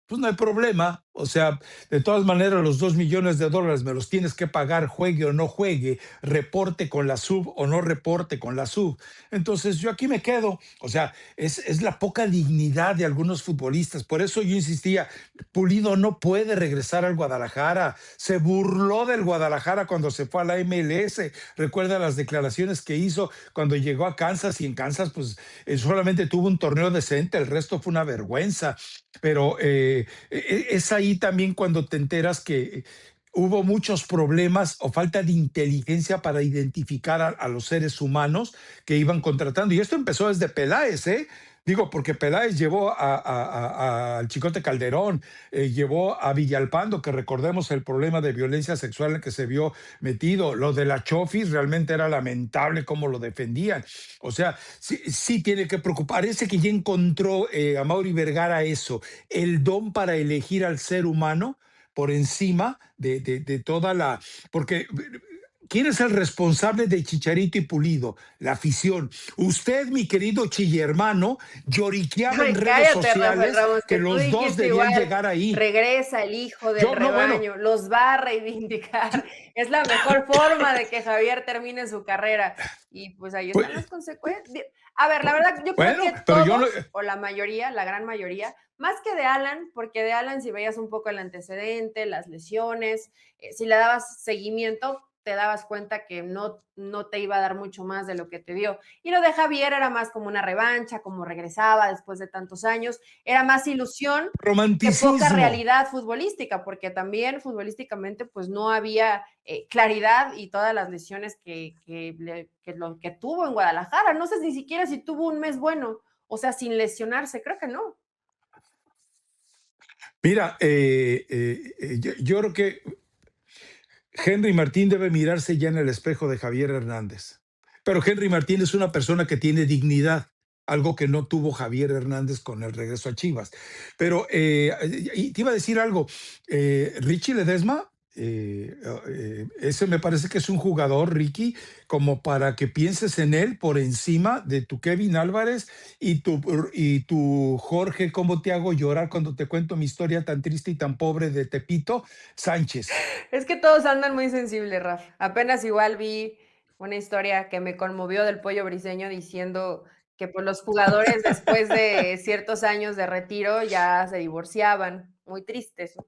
pues no hay problema, o sea, de todas maneras los $2 millones me los tienes que pagar, juegue o no juegue, reporte con la sub o no reporte con la sub. Entonces yo aquí me quedo, o sea, es la poca dignidad de algunos futbolistas. Por eso yo insistía, Pulido no puede regresar al Guadalajara. Se burló del Guadalajara cuando se fue a la MLS. Recuerda las declaraciones que hizo cuando llegó a Kansas y en Kansas pues solamente tuvo un torneo decente, el resto fue una vergüenza. Pero es ahí también cuando te enteras que hubo muchos problemas o falta de inteligencia para identificar a los seres humanos que iban contratando. Y esto empezó desde Peláez, ¿eh? Digo, porque Peláez llevó al Chicote Calderón, llevó a Villalpando, que recordemos el problema de violencia sexual en que se vio metido. Lo de la Chofis realmente era lamentable cómo lo defendían. O sea, sí, sí tiene que preocupar. Ese que ya encontró a Mauri Vergara eso, el don para elegir al ser humano por encima de toda la... Porque ¿quién es el responsable de Chicharito y Pulido? La afición. Usted, mi querido Chillermano, lloriqueaba en Ay, redes cállate, Rafael sociales Ramos, que que tú los dos dijiste debían igual, llegar ahí. regresa el hijo del Yo, no, bueno, rebaño, los va a reivindicar. Es la mejor forma de que Javier termine su carrera. Y pues ahí pues, están las consecuencias. A ver, la verdad, yo creo bueno, que pero yo no, todos, o la mayoría, la gran mayoría, más que de Alan, porque de Alan, si veías un poco el antecedente, las lesiones, si le dabas seguimiento, te dabas cuenta que no te iba a dar mucho más de lo que te dio. Y lo de Javier era más como una revancha, como regresaba después de tantos años, era más ilusión que poca Romanticismo. realidad futbolística, porque también futbolísticamente pues no había claridad y todas las lesiones que tuvo en Guadalajara. No sé ni siquiera si tuvo un mes bueno, o sea, sin lesionarse, creo que no. Mira, yo creo que Henry Martín debe mirarse ya en el espejo de Javier Hernández. Pero Henry Martín es una persona que tiene dignidad, algo que no tuvo Javier Hernández con el regreso a Chivas. Pero y te iba a decir algo, Richie Ledesma, ese me parece que es un jugador, Ricky, como para que pienses en él por encima de tu Kevin Álvarez y tu Jorge, cómo te hago llorar cuando te cuento mi historia tan triste y tan pobre de Tepito Sánchez. Es que todos andan muy sensibles, Raf. Apenas igual vi una historia que me conmovió del Pollo Briseño diciendo que pues, los jugadores después de ciertos años de retiro ya se divorciaban, muy tristes, ¿no?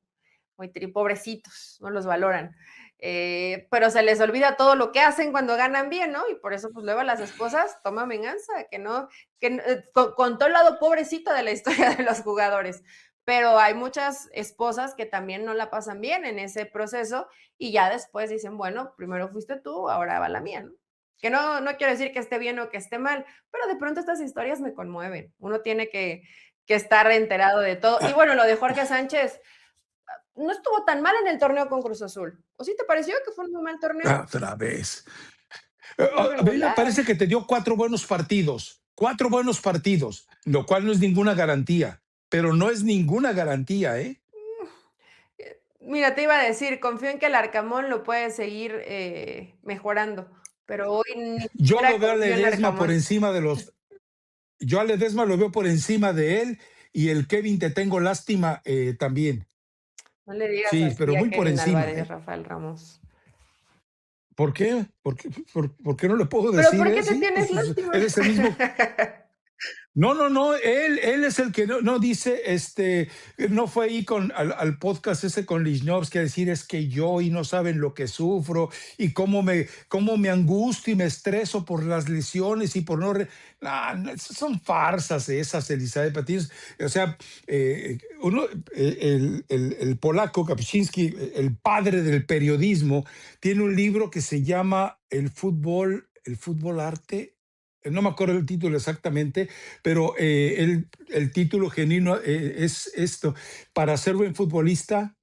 Pobrecitos, no los valoran. Pero se les olvida todo lo que hacen cuando ganan bien, ¿no? Y por eso, pues luego las esposas toman venganza, que no, con todo el lado pobrecito de la historia de los jugadores. Pero hay muchas esposas que también no la pasan bien en ese proceso y ya después dicen, bueno, primero fuiste tú, ahora va la mía, ¿no? Que no quiero decir que esté bien o que esté mal, pero de pronto estas historias me conmueven. Uno tiene que estar enterado de todo. Y bueno, lo de Jorge Sánchez, no estuvo tan mal en el torneo con Cruz Azul. ¿O sí te pareció que fue un muy mal torneo? Otra vez. Muy A mí me regular. parece que te dio cuatro buenos partidos, lo cual no es ninguna garantía, pero no es ninguna garantía, ¿eh? Mira, te iba a decir, confío en que el Arcamón lo puede seguir mejorando, pero hoy ni Yo siquiera lo veo a confío en Ledesma por Arcamón. encima de los, yo a Ledesma lo veo por encima de él y el Kevin te tengo lástima también. No le digas Sí, así pero a muy por Kevin encima, Álvarez, ¿eh? Rafael Ramos. ¿Por qué? ¿Por qué no le puedo ¿Pero decir, por qué te Sí, tienes pues lástima? él es el mismo. No, no, no, él es el que no dice, no fue ahí al podcast ese con Lichnowsky a decir es que yo y no saben lo que sufro y cómo me angustio y me estreso por las lesiones y por no. No, no, son farsas esas, Elizabeth Patiño. O sea, el polaco Kapczynski, el padre del periodismo, tiene un libro que se llama El fútbol arte. No me acuerdo el título exactamente, pero el título genuino es esto: para ser buen futbolista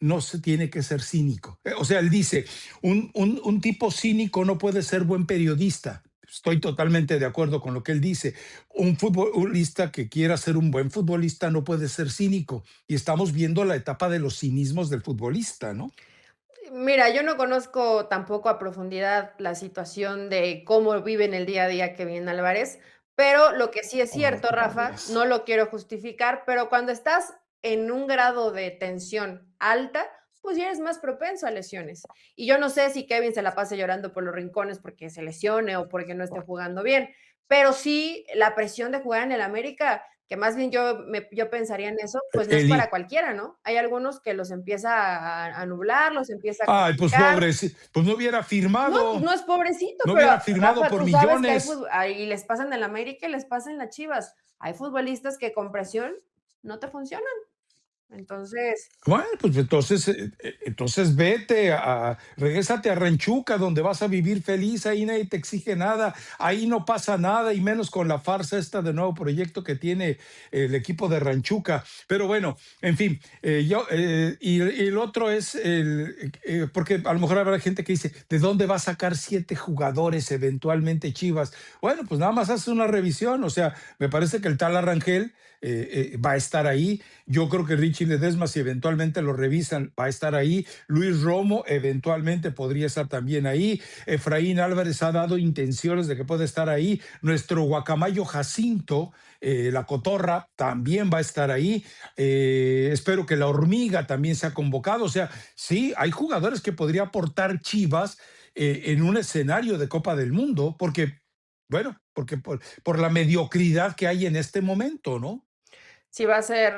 no se tiene que ser cínico. O sea, él dice, un tipo cínico no puede ser buen periodista. Estoy totalmente de acuerdo con lo que él dice. Un futbolista que quiera ser un buen futbolista no puede ser cínico. Y estamos viendo la etapa de los cinismos del futbolista, ¿no? Mira, yo no conozco tampoco a profundidad la situación de cómo vive en el día a día Kevin Álvarez, pero lo que sí es cierto, Otra Rafa, vez. no lo quiero justificar, pero cuando estás en un grado de tensión alta, pues ya eres más propenso a lesiones. Y yo no sé si Kevin se la pase llorando por los rincones porque se lesione o porque no esté jugando bien, pero sí la presión de jugar en el América, que más bien yo pensaría en eso, pues no es para Eli. cualquiera, ¿no? Hay algunos que los empieza a nublar, los empieza a Ay, pues complicar. pobre, sí, pues no hubiera No, pues firmado, no es pobrecito, no pero hubiera firmado Rafa, por tú sabes que hay millones. fútbol, y les pasa en el América y les pasa en las Chivas. Hay futbolistas que con presión no te funcionan. Entonces, Bueno, pues entonces vete, regrésate a Ranchuca, donde vas a vivir feliz, ahí nadie te exige nada, ahí no pasa nada, y menos con la farsa esta de nuevo proyecto que tiene el equipo de Ranchuca. Pero bueno, en fin, y el otro es, porque a lo mejor habrá gente que dice, ¿de dónde va a sacar 7 jugadores eventualmente Chivas? Bueno, pues nada más hace una revisión, o sea, me parece que el tal Arrangel va a estar ahí. Yo creo que Richie Ledesma, si eventualmente lo revisan, va a estar ahí. Luis Romo eventualmente podría estar también ahí. Efraín Álvarez ha dado intenciones de que puede estar ahí. Nuestro guacamayo Jacinto, la cotorra, también va a estar ahí. Espero que la hormiga también sea convocado. O sea, sí, hay jugadores que podría aportar Chivas en un escenario de Copa del Mundo, porque, bueno, porque por la mediocridad que hay en este momento, ¿no? sí va a ser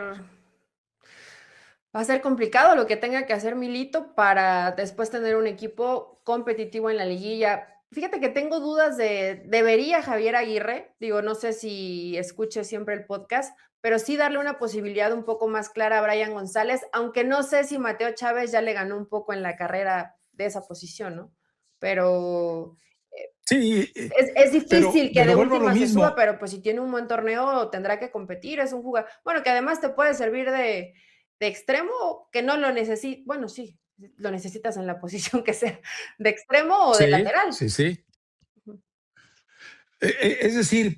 Va a ser complicado lo que tenga que hacer Milito para después tener un equipo competitivo en la liguilla. Fíjate que tengo dudas debería Javier Aguirre, digo, no sé si escuche siempre el podcast, pero sí darle una posibilidad un poco más clara a Brian González, aunque no sé si Mateo Chávez ya le ganó un poco en la carrera de esa posición, ¿no? Pero Sí, es difícil que de pero vuelvo a lo última se suba, mismo. pero pues si tiene un buen torneo tendrá que competir, es un jugador, bueno, que además te puede servir de extremo, que no lo necesita, bueno, sí, lo necesitas en la posición que sea, de extremo o de Sí, lateral. sí, sí. Es decir,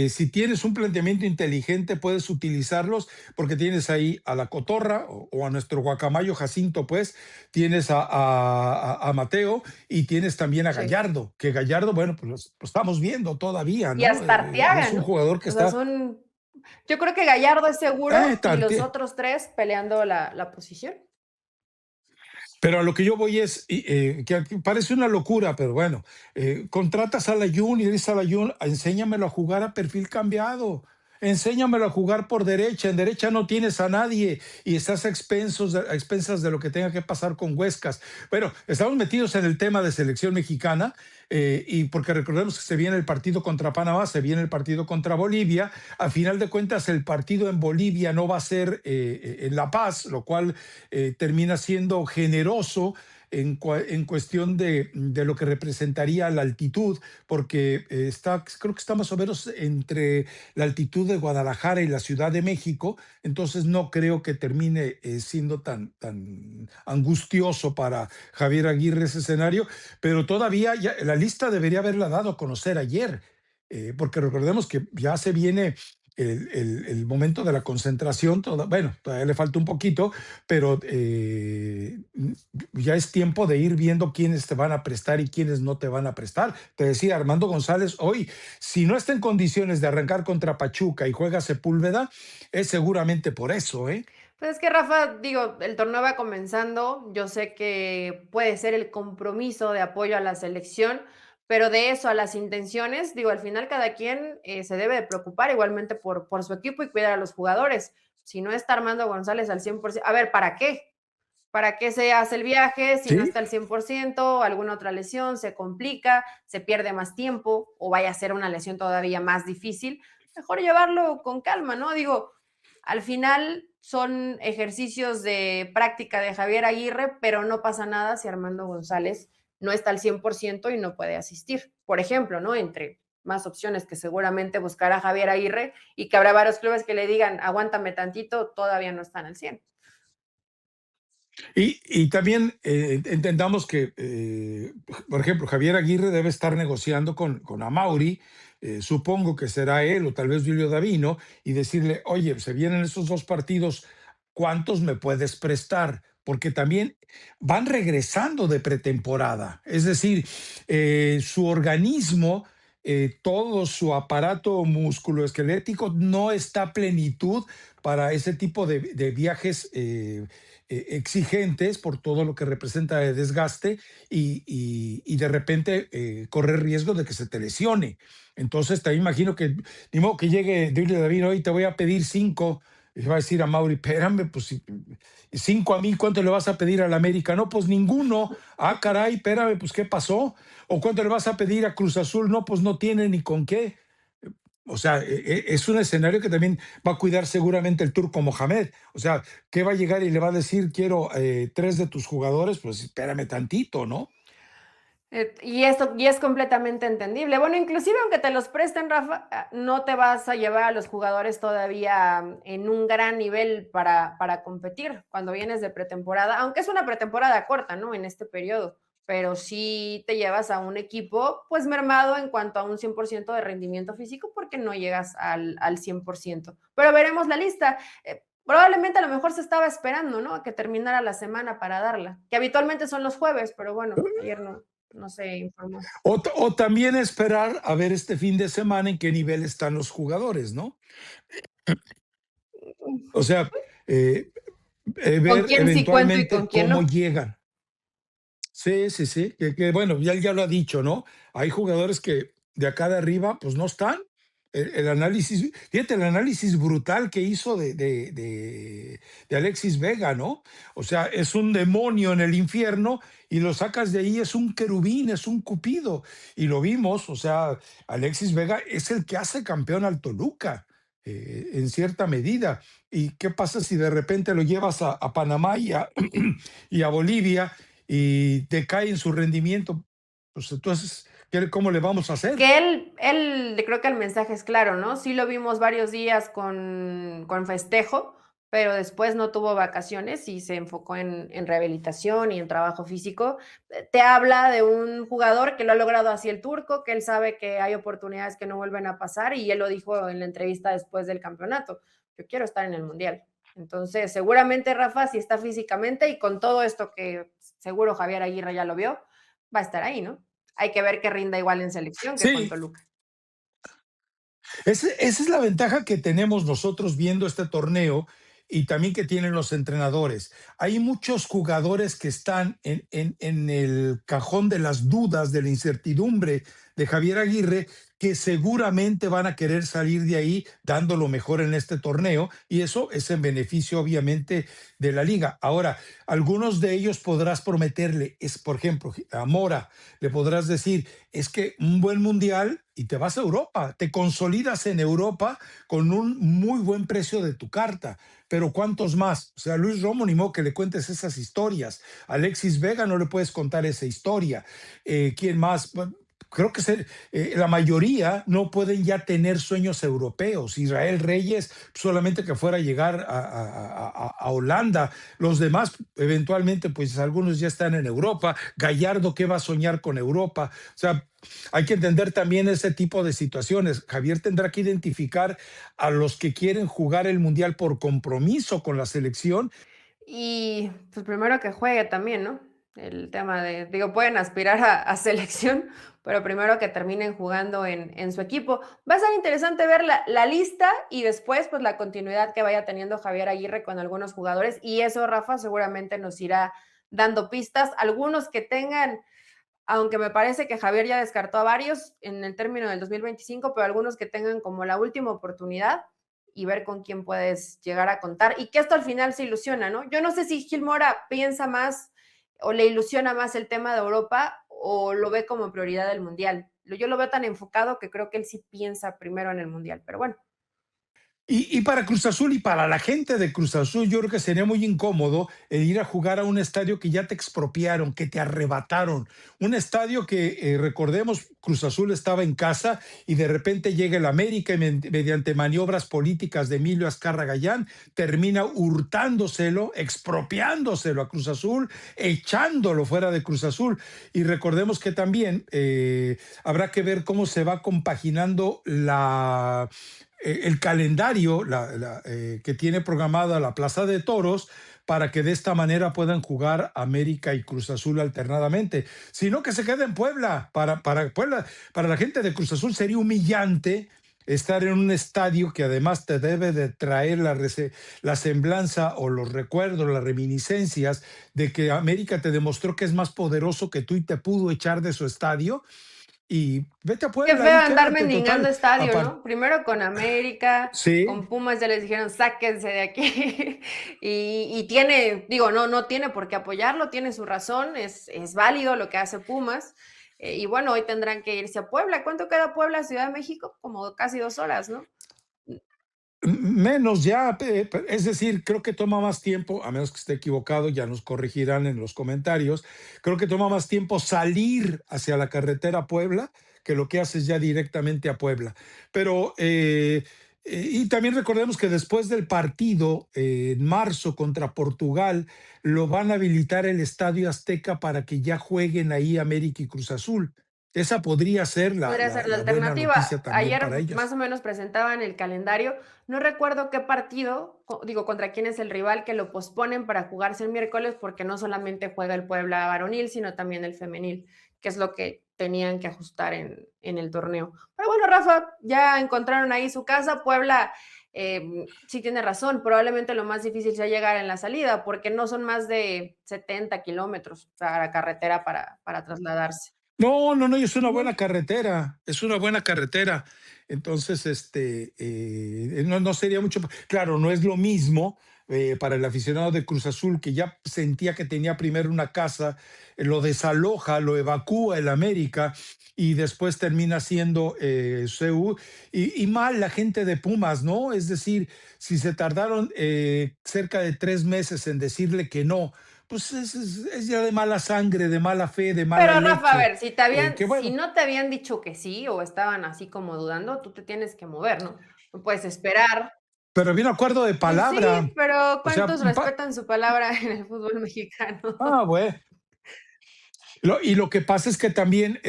si tienes un planteamiento inteligente, puedes utilizarlos porque tienes ahí a la Cotorra o a nuestro guacamayo Jacinto, pues tienes a Mateo y tienes también a Sí. Gallardo, que Gallardo, bueno, pues lo estamos viendo todavía, Y ¿no? hasta Arteaga, Es un ¿no? jugador que O sea, está, son, yo creo que Gallardo es seguro y los Tarte. otros tres peleando la posición. Pero a lo que yo voy es, que aquí parece una locura, pero bueno, contratas a Layún y dices a Layún, enséñamelo a jugar a perfil cambiado, enséñamelo a jugar por derecha, en derecha no tienes a nadie y estás a expensas de lo que tenga que pasar con Huescas. Bueno, estamos metidos en el tema de selección mexicana y porque recordemos que se viene el partido contra Panamá, se viene el partido contra Bolivia, a final de cuentas el partido en Bolivia no va a ser en La Paz, lo cual termina siendo generoso en cuestión de lo que representaría la altitud, porque creo que está más o menos entre la altitud de Guadalajara y la Ciudad de México, entonces no creo que termine siendo tan angustioso para Javier Aguirre ese escenario, pero todavía la lista debería haberla dado a conocer ayer, porque recordemos que ya se viene el momento de la concentración, bueno, todavía le falta un poquito, pero ya es tiempo de ir viendo quiénes te van a prestar y quiénes no te van a prestar. Te decía Armando González hoy, si no está en condiciones de arrancar contra Pachuca y juega Sepúlveda, es seguramente por eso, ¿eh? Pues es que Rafa, digo, el torneo va comenzando, yo sé que puede ser el compromiso de apoyo a la selección, pero de eso a las intenciones, digo, al final cada quien se debe de preocupar igualmente por su equipo y cuidar a los jugadores. Si no está Armando González al 100%, a ver, ¿para qué? ¿Para qué se hace el viaje si no Sí. está al 100%, alguna otra lesión, se complica, se pierde más tiempo o vaya a ser una lesión todavía más difícil? Mejor llevarlo con calma, ¿no? Digo, al final son ejercicios de práctica de Javier Aguirre, pero no pasa nada si Armando González no está al 100% y no puede asistir. Por ejemplo, ¿no? Entre más opciones que seguramente buscará Javier Aguirre y que habrá varios clubes que le digan, aguántame tantito, todavía no están al 100. Y también entendamos que, por ejemplo, Javier Aguirre debe estar negociando con Amauri, supongo que será él o tal vez Julio Davino, y decirle, oye, se vienen esos dos partidos, ¿cuántos me puedes prestar? Porque también van regresando de pretemporada, es decir, su organismo, todo su aparato musculoesquelético no está a plenitud para ese tipo de viajes exigentes por todo lo que representa de desgaste y de repente correr riesgo de que se te lesione. Entonces te imagino que, ni modo que llegue Julio David, hoy te voy a pedir 5. Y va a decir a Mauri, espérame, pues 5 a mí, ¿cuánto le vas a pedir al América? No, pues ninguno. Ah, caray, espérame, pues ¿qué pasó? ¿O cuánto le vas a pedir a Cruz Azul? No, pues no tiene ni con qué. O sea, es un escenario que también va a cuidar seguramente el Turco Mohamed. O sea, ¿qué va a llegar y le va a decir, quiero 3 de tus jugadores? Pues espérame tantito, ¿no? Y es completamente entendible. Bueno, inclusive aunque te los presten, Rafa, no te vas a llevar a los jugadores todavía en un gran nivel para competir cuando vienes de pretemporada, aunque es una pretemporada corta, ¿no? En este periodo, pero sí te llevas a un equipo pues mermado en cuanto a un 100% de rendimiento físico porque no llegas al 100%. Pero veremos la lista. Probablemente a lo mejor se estaba esperando, ¿no? A que terminara la semana para darla, que habitualmente son los jueves, pero bueno, ayer no se informó. O también esperar a ver este fin de semana en qué nivel están los jugadores, ¿no? O sea, eh, ¿Con ver quién sí cuento y con eventualmente quién cómo no? llegan. Sí, sí, sí, que bueno, ya lo ha dicho, ¿no? Hay jugadores que de acá de arriba, pues no están, el análisis, fíjate, el análisis brutal que hizo de Alexis Vega, ¿no? O sea, es un demonio en el infierno y lo sacas de ahí, es un querubín, es un cupido. Y lo vimos, o sea, Alexis Vega es el que hace campeón al Toluca, en cierta medida. ¿Y qué pasa si de repente lo llevas a Panamá y a Bolivia y te cae en su rendimiento? Pues entonces, ¿cómo le vamos a hacer? Que creo que el mensaje es claro, ¿no? Sí lo vimos varios días con festejo, pero después no tuvo vacaciones y se enfocó en rehabilitación y en trabajo físico. Te habla de un jugador que lo ha logrado así el turco, que él sabe que hay oportunidades que no vuelven a pasar y él lo dijo en la entrevista después del campeonato. Yo quiero estar en el Mundial. Entonces, seguramente Rafa, si está físicamente y con todo esto que seguro Javier Aguirre ya lo vio, va a estar ahí, ¿no? Hay que ver que rinda igual en selección que con Sí, Toluca. esa es la ventaja que tenemos nosotros viendo este torneo y también que tienen los entrenadores. Hay muchos jugadores que están en el cajón de las dudas, de la incertidumbre de Javier Aguirre, que seguramente van a querer salir de ahí dando lo mejor en este torneo y eso es en beneficio obviamente de la liga. Ahora, algunos de ellos podrás prometerle, por ejemplo, a Mora, le podrás decir, es que un buen mundial y te vas a Europa, te consolidas en Europa con un muy buen precio de tu carta. Pero ¿cuántos más? O sea, Luis Romo, ni modo que le cuentes esas historias. Alexis Vega no le puedes contar esa historia. ¿Quién más? Bueno, creo que la mayoría no pueden ya tener sueños europeos. Israel Reyes solamente que fuera a llegar a Holanda. Los demás, eventualmente, pues algunos ya están en Europa. Gallardo, ¿qué va a soñar con Europa? O sea, hay que entender también ese tipo de situaciones. Javier tendrá que identificar a los que quieren jugar el Mundial por compromiso con la selección. Y pues primero que juegue también, ¿no? El tema de, digo, pueden aspirar a selección, pero primero que terminen jugando en su equipo. Va a ser interesante ver la lista y después pues la continuidad que vaya teniendo Javier Aguirre con algunos jugadores y eso, Rafa, seguramente nos irá dando pistas. Algunos que tengan, aunque me parece que Javier ya descartó a varios en el término del 2025, pero algunos que tengan como la última oportunidad y ver con quién puedes llegar a contar y que esto al final se ilusiona, ¿no? Yo no sé si Gil Mora piensa más o le ilusiona más el tema de Europa o lo ve como prioridad del Mundial. Yo lo veo tan enfocado que creo que él sí piensa primero en el Mundial, pero bueno. Y para Cruz Azul y para la gente de Cruz Azul, yo creo que sería muy incómodo el ir a jugar a un estadio que ya te expropiaron, que te arrebataron. Un estadio que, recordemos, Cruz Azul estaba en casa y de repente llega el América y mediante maniobras políticas de Emilio Azcarra Gallán termina hurtándoselo, expropiándoselo a Cruz Azul, echándolo fuera de Cruz Azul. Y recordemos que también habrá que ver cómo se va compaginando el calendario que tiene programada la Plaza de Toros para que de esta manera puedan jugar América y Cruz Azul alternadamente, sino que se quede en Puebla. Para Puebla, para la gente de Cruz Azul sería humillante estar en un estadio que además te debe de traer la semblanza o los recuerdos, las reminiscencias de que América te demostró que es más poderoso que tú y te pudo echar de su estadio. Y vete a Qué Puebla, feo ahí andar quédate mendigando total. estadio, ¿no? Primero con América, Sí, con Pumas ya les dijeron, sáquense de aquí. Y tiene, digo, no tiene por qué apoyarlo, tiene su razón, es válido lo que hace Pumas. Y bueno, hoy tendrán que irse a Puebla. ¿Cuánto queda Puebla a Ciudad de México? Como casi 2 horas, ¿no? menos ya, es decir, creo que toma más tiempo, a menos que esté equivocado, ya nos corregirán en los comentarios, creo que toma más tiempo salir hacia la carretera Puebla que lo que haces ya directamente a Puebla. Pero, y también recordemos que después del partido en marzo contra Portugal, lo van a habilitar el Estadio Azteca para que ya jueguen ahí América y Cruz Azul. Esa podría ser la, Podría la ser la la buena alternativa. noticia también Ayer para más ellos. o menos presentaban el calendario. No recuerdo qué partido, digo, contra quién es el rival que lo posponen para jugarse el miércoles porque no solamente juega el Puebla varonil, sino también el femenil, que es lo que tenían que ajustar en el torneo. Pero bueno, Rafa, ya encontraron ahí su casa. Puebla sí tiene razón, probablemente lo más difícil sea llegar en la salida porque no son más de 70 kilómetros para carretera para trasladarse. No, no, no, y es una Ujú. buena carretera, es una buena carretera. Entonces, no sería mucho. Claro, no es lo mismo para el aficionado de Cruz Azul, que ya sentía que tenía primero una casa, lo desaloja, lo evacúa el América y después termina siendo CU. Y mal la gente de Pumas, ¿no? Es decir, si se tardaron cerca de 3 meses en decirle que no, pues es ya de mala sangre, de mala fe, de mala Pero Rafa, a leche. ver, si te habían, Que si bueno, no te habían dicho que sí o estaban así como dudando, tú te tienes que mover, ¿no? No puedes esperar. pero había un acuerdo de Pues sí, palabra. pero O sea, ¿cuántos respetan su palabra en el fútbol mexicano? bueno. Y lo que pasa es que también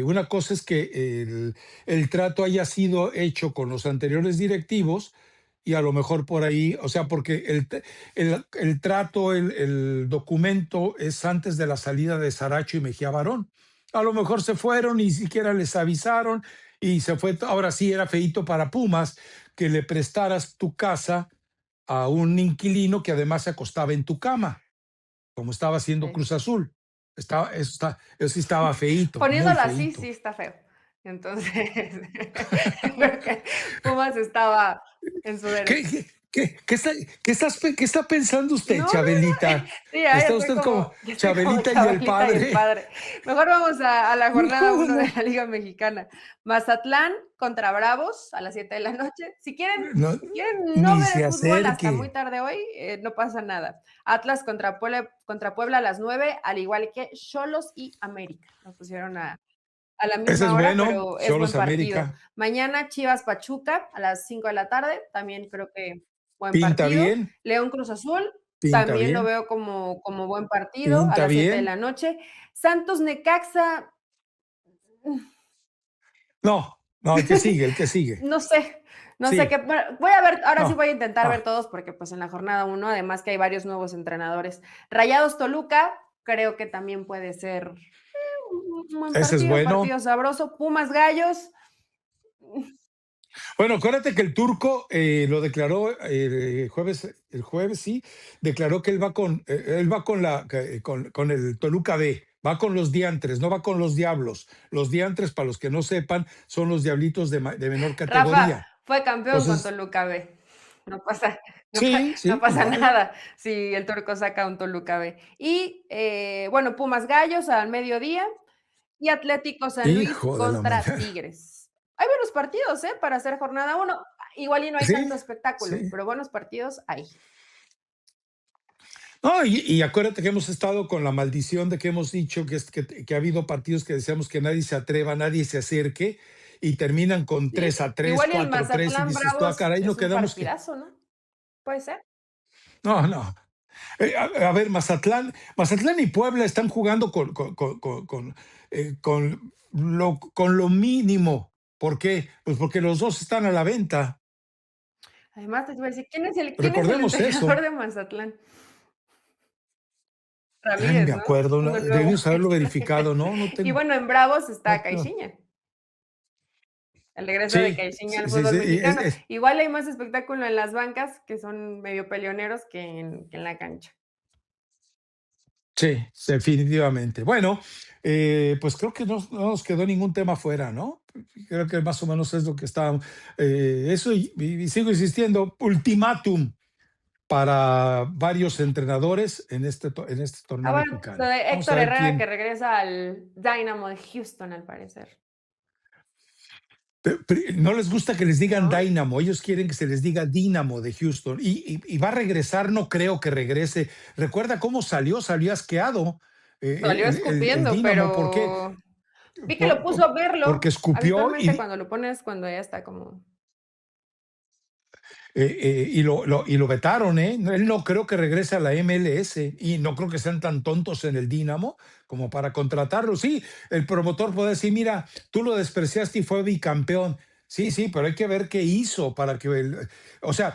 una cosa es que el trato haya sido hecho con los anteriores directivos y a lo mejor por ahí, o sea, porque el trato, el documento es antes de la salida de Saracho y Mejía Barón. A lo mejor se fueron, ni siquiera les avisaron y se fue. Ahora sí era feíto para Pumas que le prestaras tu casa a un inquilino que además se acostaba en tu cama, como estaba haciendo Sí. Cruz Azul. Eso sí estaba feíto, muy Poniéndolo así, feíto. sí está feo. Entonces, creo que Pumas estaba en su ¿Qué, derecho. qué, qué está pensando usted, No, no, no. Chabelita? Sí, ya Está estoy usted como como, ya estoy como Chabelita y el Chabelita y el padre. padre. Mejor vamos a la jornada No, uno de no, la Liga Mexicana. Mazatlán contra Bravos a las 7 de la noche. no, Si quieren no ni ver se el fútbol hasta muy acerque. tarde hoy, no pasa nada. Atlas contra Puebla a las 9, al igual que Cholos y América. Lo pusieron a la Ese es misma hora, bueno, pero es buen Cholos partido. América. Mañana Chivas Pachuca a las 5 de la tarde, también creo que buen Pinta partido. bien, León Cruz Azul, pinta también lo bien, veo como buen partido a pinta las 7 de bien. la noche. Santos Necaxa, No, no, el que sigue, el que sigue. no sé, no sé Sí, qué. Bueno, voy a ver, ahora sí no, voy a intentar ver no. todos porque pues en la jornada uno, además que hay varios nuevos entrenadores. Rayados Toluca, creo que también puede ser un buen Ese es partido, bueno. partido sabroso. Pumas Gallos, Bueno, acuérdate que el turco lo declaró el jueves sí, declaró que él va con el Toluca B, va con los diantres, no va con los diablos. Los diantres, para los que no sepan, son los diablitos de menor Rafa categoría. fue campeón con Entonces, Toluca B. No pasa, sí, no sí, pasa bueno, nada si el turco saca un Toluca B. Y bueno, Pumas Gallos al mediodía y Atlético San Luis hijo de la contra mañana. Tigres. Hay buenos partidos, ¿eh? Para hacer jornada uno. Igual y no hay Sí, tanto espectáculo, sí. pero buenos partidos hay. No, y acuérdate que hemos estado con la maldición de que hemos dicho que ha habido partidos que decíamos que nadie se atreva, nadie se acerque, y terminan con Sí, 3-3, igual y el 4-3, y Mazatlán dices tú, ah, Bravos caray, no es un quedamos que. partidazo, ¿no? Puede ser. No, no. A ver, Mazatlán y Puebla están jugando con lo mínimo. ¿Por qué? Pues porque los dos están a la venta. Además, te iba a decir, ¿quién es el Recordemos entrenador eso. de Mazatlán? Ay, Ramírez, me ¿no? acuerdo, Uno nuevo. debimos haberlo verificado, ¿no? No Y tengo. bueno, en Bravos está No, no. Caixinha, el regreso de Sí, Caixinha sí, al sí, fútbol sí, mexicano. Igual hay más espectáculo en las bancas, que son medio peleoneros, que en la cancha. sí, definitivamente. Bueno, pues creo que no nos quedó ningún tema fuera, ¿no? Creo que más o menos es lo que estábamos. Eso, y sigo insistiendo, ultimátum para varios entrenadores en este Ah, torneo bueno, lo mexicano. de Vamos a Héctor ver Herrera, que quién. regresa al Dynamo de Houston, al parecer, No les gusta que les digan ¿no? Dynamo, ellos quieren que se les diga Dynamo de Houston. Y va a regresar, no creo que regrese. Recuerda cómo salió asqueado Salió el escupiendo, Dynamo. ¿Por qué? pero vi que lo Por- puso por- a verlo. porque escupió Habitualmente cuando lo pones, cuando ya está como. y lo vetaron, ¿eh? Él no creo que regrese a la MLS y no creo que sean tan tontos en el Dínamo como para contratarlo. Sí, el promotor puede decir, mira, tú lo despreciaste y fue bicampeón. Sí, sí, pero hay que ver qué hizo para que. O sea,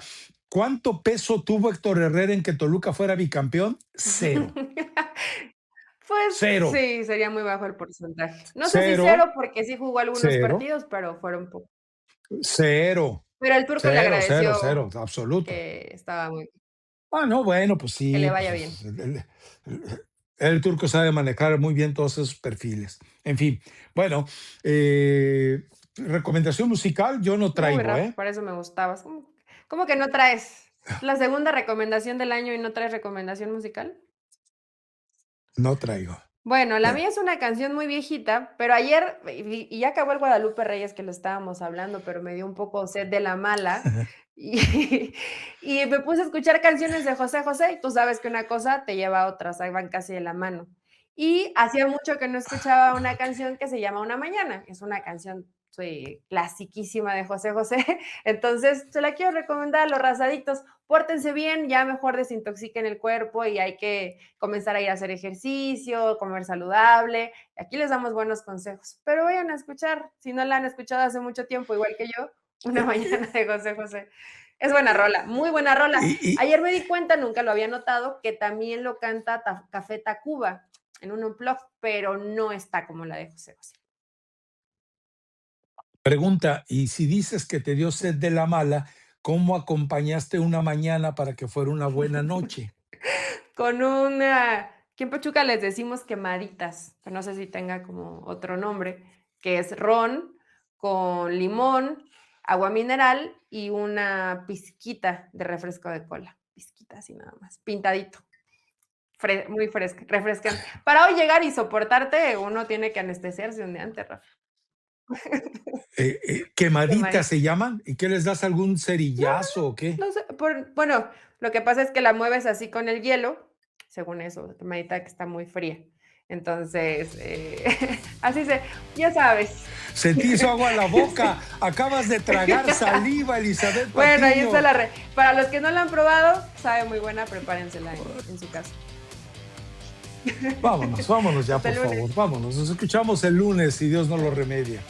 ¿cuánto peso tuvo Héctor Herrera en que Toluca fuera bicampeón? Cero, Pues cero, sí, sería muy bajo el porcentaje. No sé si cero, cero, porque sí jugó algunos cero, partidos, pero fueron pocos. cero, Pero el turco le cero, cero, agradeció cero, absoluto. que estaba muy, Ah, no, bueno, pues que le sí, vaya pues bien. El turco sabe manejar muy bien todos esos perfiles. En fin, bueno, recomendación musical yo no Uy, traigo, Rafa, ¿eh? por eso me gustabas. ¿Cómo que no traes? ¿La segunda recomendación del año y no traes recomendación musical? No traigo. Bueno, la Eh, mía es una canción muy viejita, pero ayer, y ya acabó el Guadalupe Reyes que lo estábamos hablando, pero me dio un poco sed de la mala, y, y me puse a escuchar canciones de José José, y tú sabes que una cosa te lleva a otra, o sea, van casi de la mano. Y hacía mucho que no escuchaba una canción que se llama Una Mañana, es una canción clasiquísima de José José, entonces se la quiero recomendar a los razaditos, pórtense bien, ya mejor desintoxiquen el cuerpo y hay que comenzar a ir a hacer ejercicio, comer saludable. Aquí les damos buenos consejos, pero vayan a escuchar, si no la han escuchado hace mucho tiempo, igual que yo, Una Mañana de José José. Es buena rola, muy buena rola. y, Ayer me di cuenta, nunca lo había notado, que también lo canta Café Tacuba en un unplug, pero no está como la de José José. pregunta, y si dices que te dio sed de la mala, ¿cómo acompañaste una mañana para que fuera una buena noche? Con una, aquí en Pachuca les decimos quemaditas, pero no sé si tenga como otro nombre, que es ron con limón, agua mineral y una pizquita de refresco de cola. Pizquita así nada más, pintadito. Muy fresca, refrescante. Para hoy llegar y soportarte, uno tiene que anestesiarse un día antes, Rafa. ¿Quemaditas Quemadita. se llaman? ¿Y qué les das algún No, cerillazo o qué? no sé, bueno, lo que pasa es que la mueves así con el hielo, según eso, quemadita que está muy fría. Entonces, así ya sabes. Sentí su agua en la boca. Acabas de tragar saliva, Elizabeth Bueno, ahí está Patiño. para los que no la han probado, sabe muy buena, prepárensela en su casa. Vámonos, vámonos ya, Hasta por el lunes. favor. Vámonos. Nos escuchamos el lunes si Dios no lo remedia.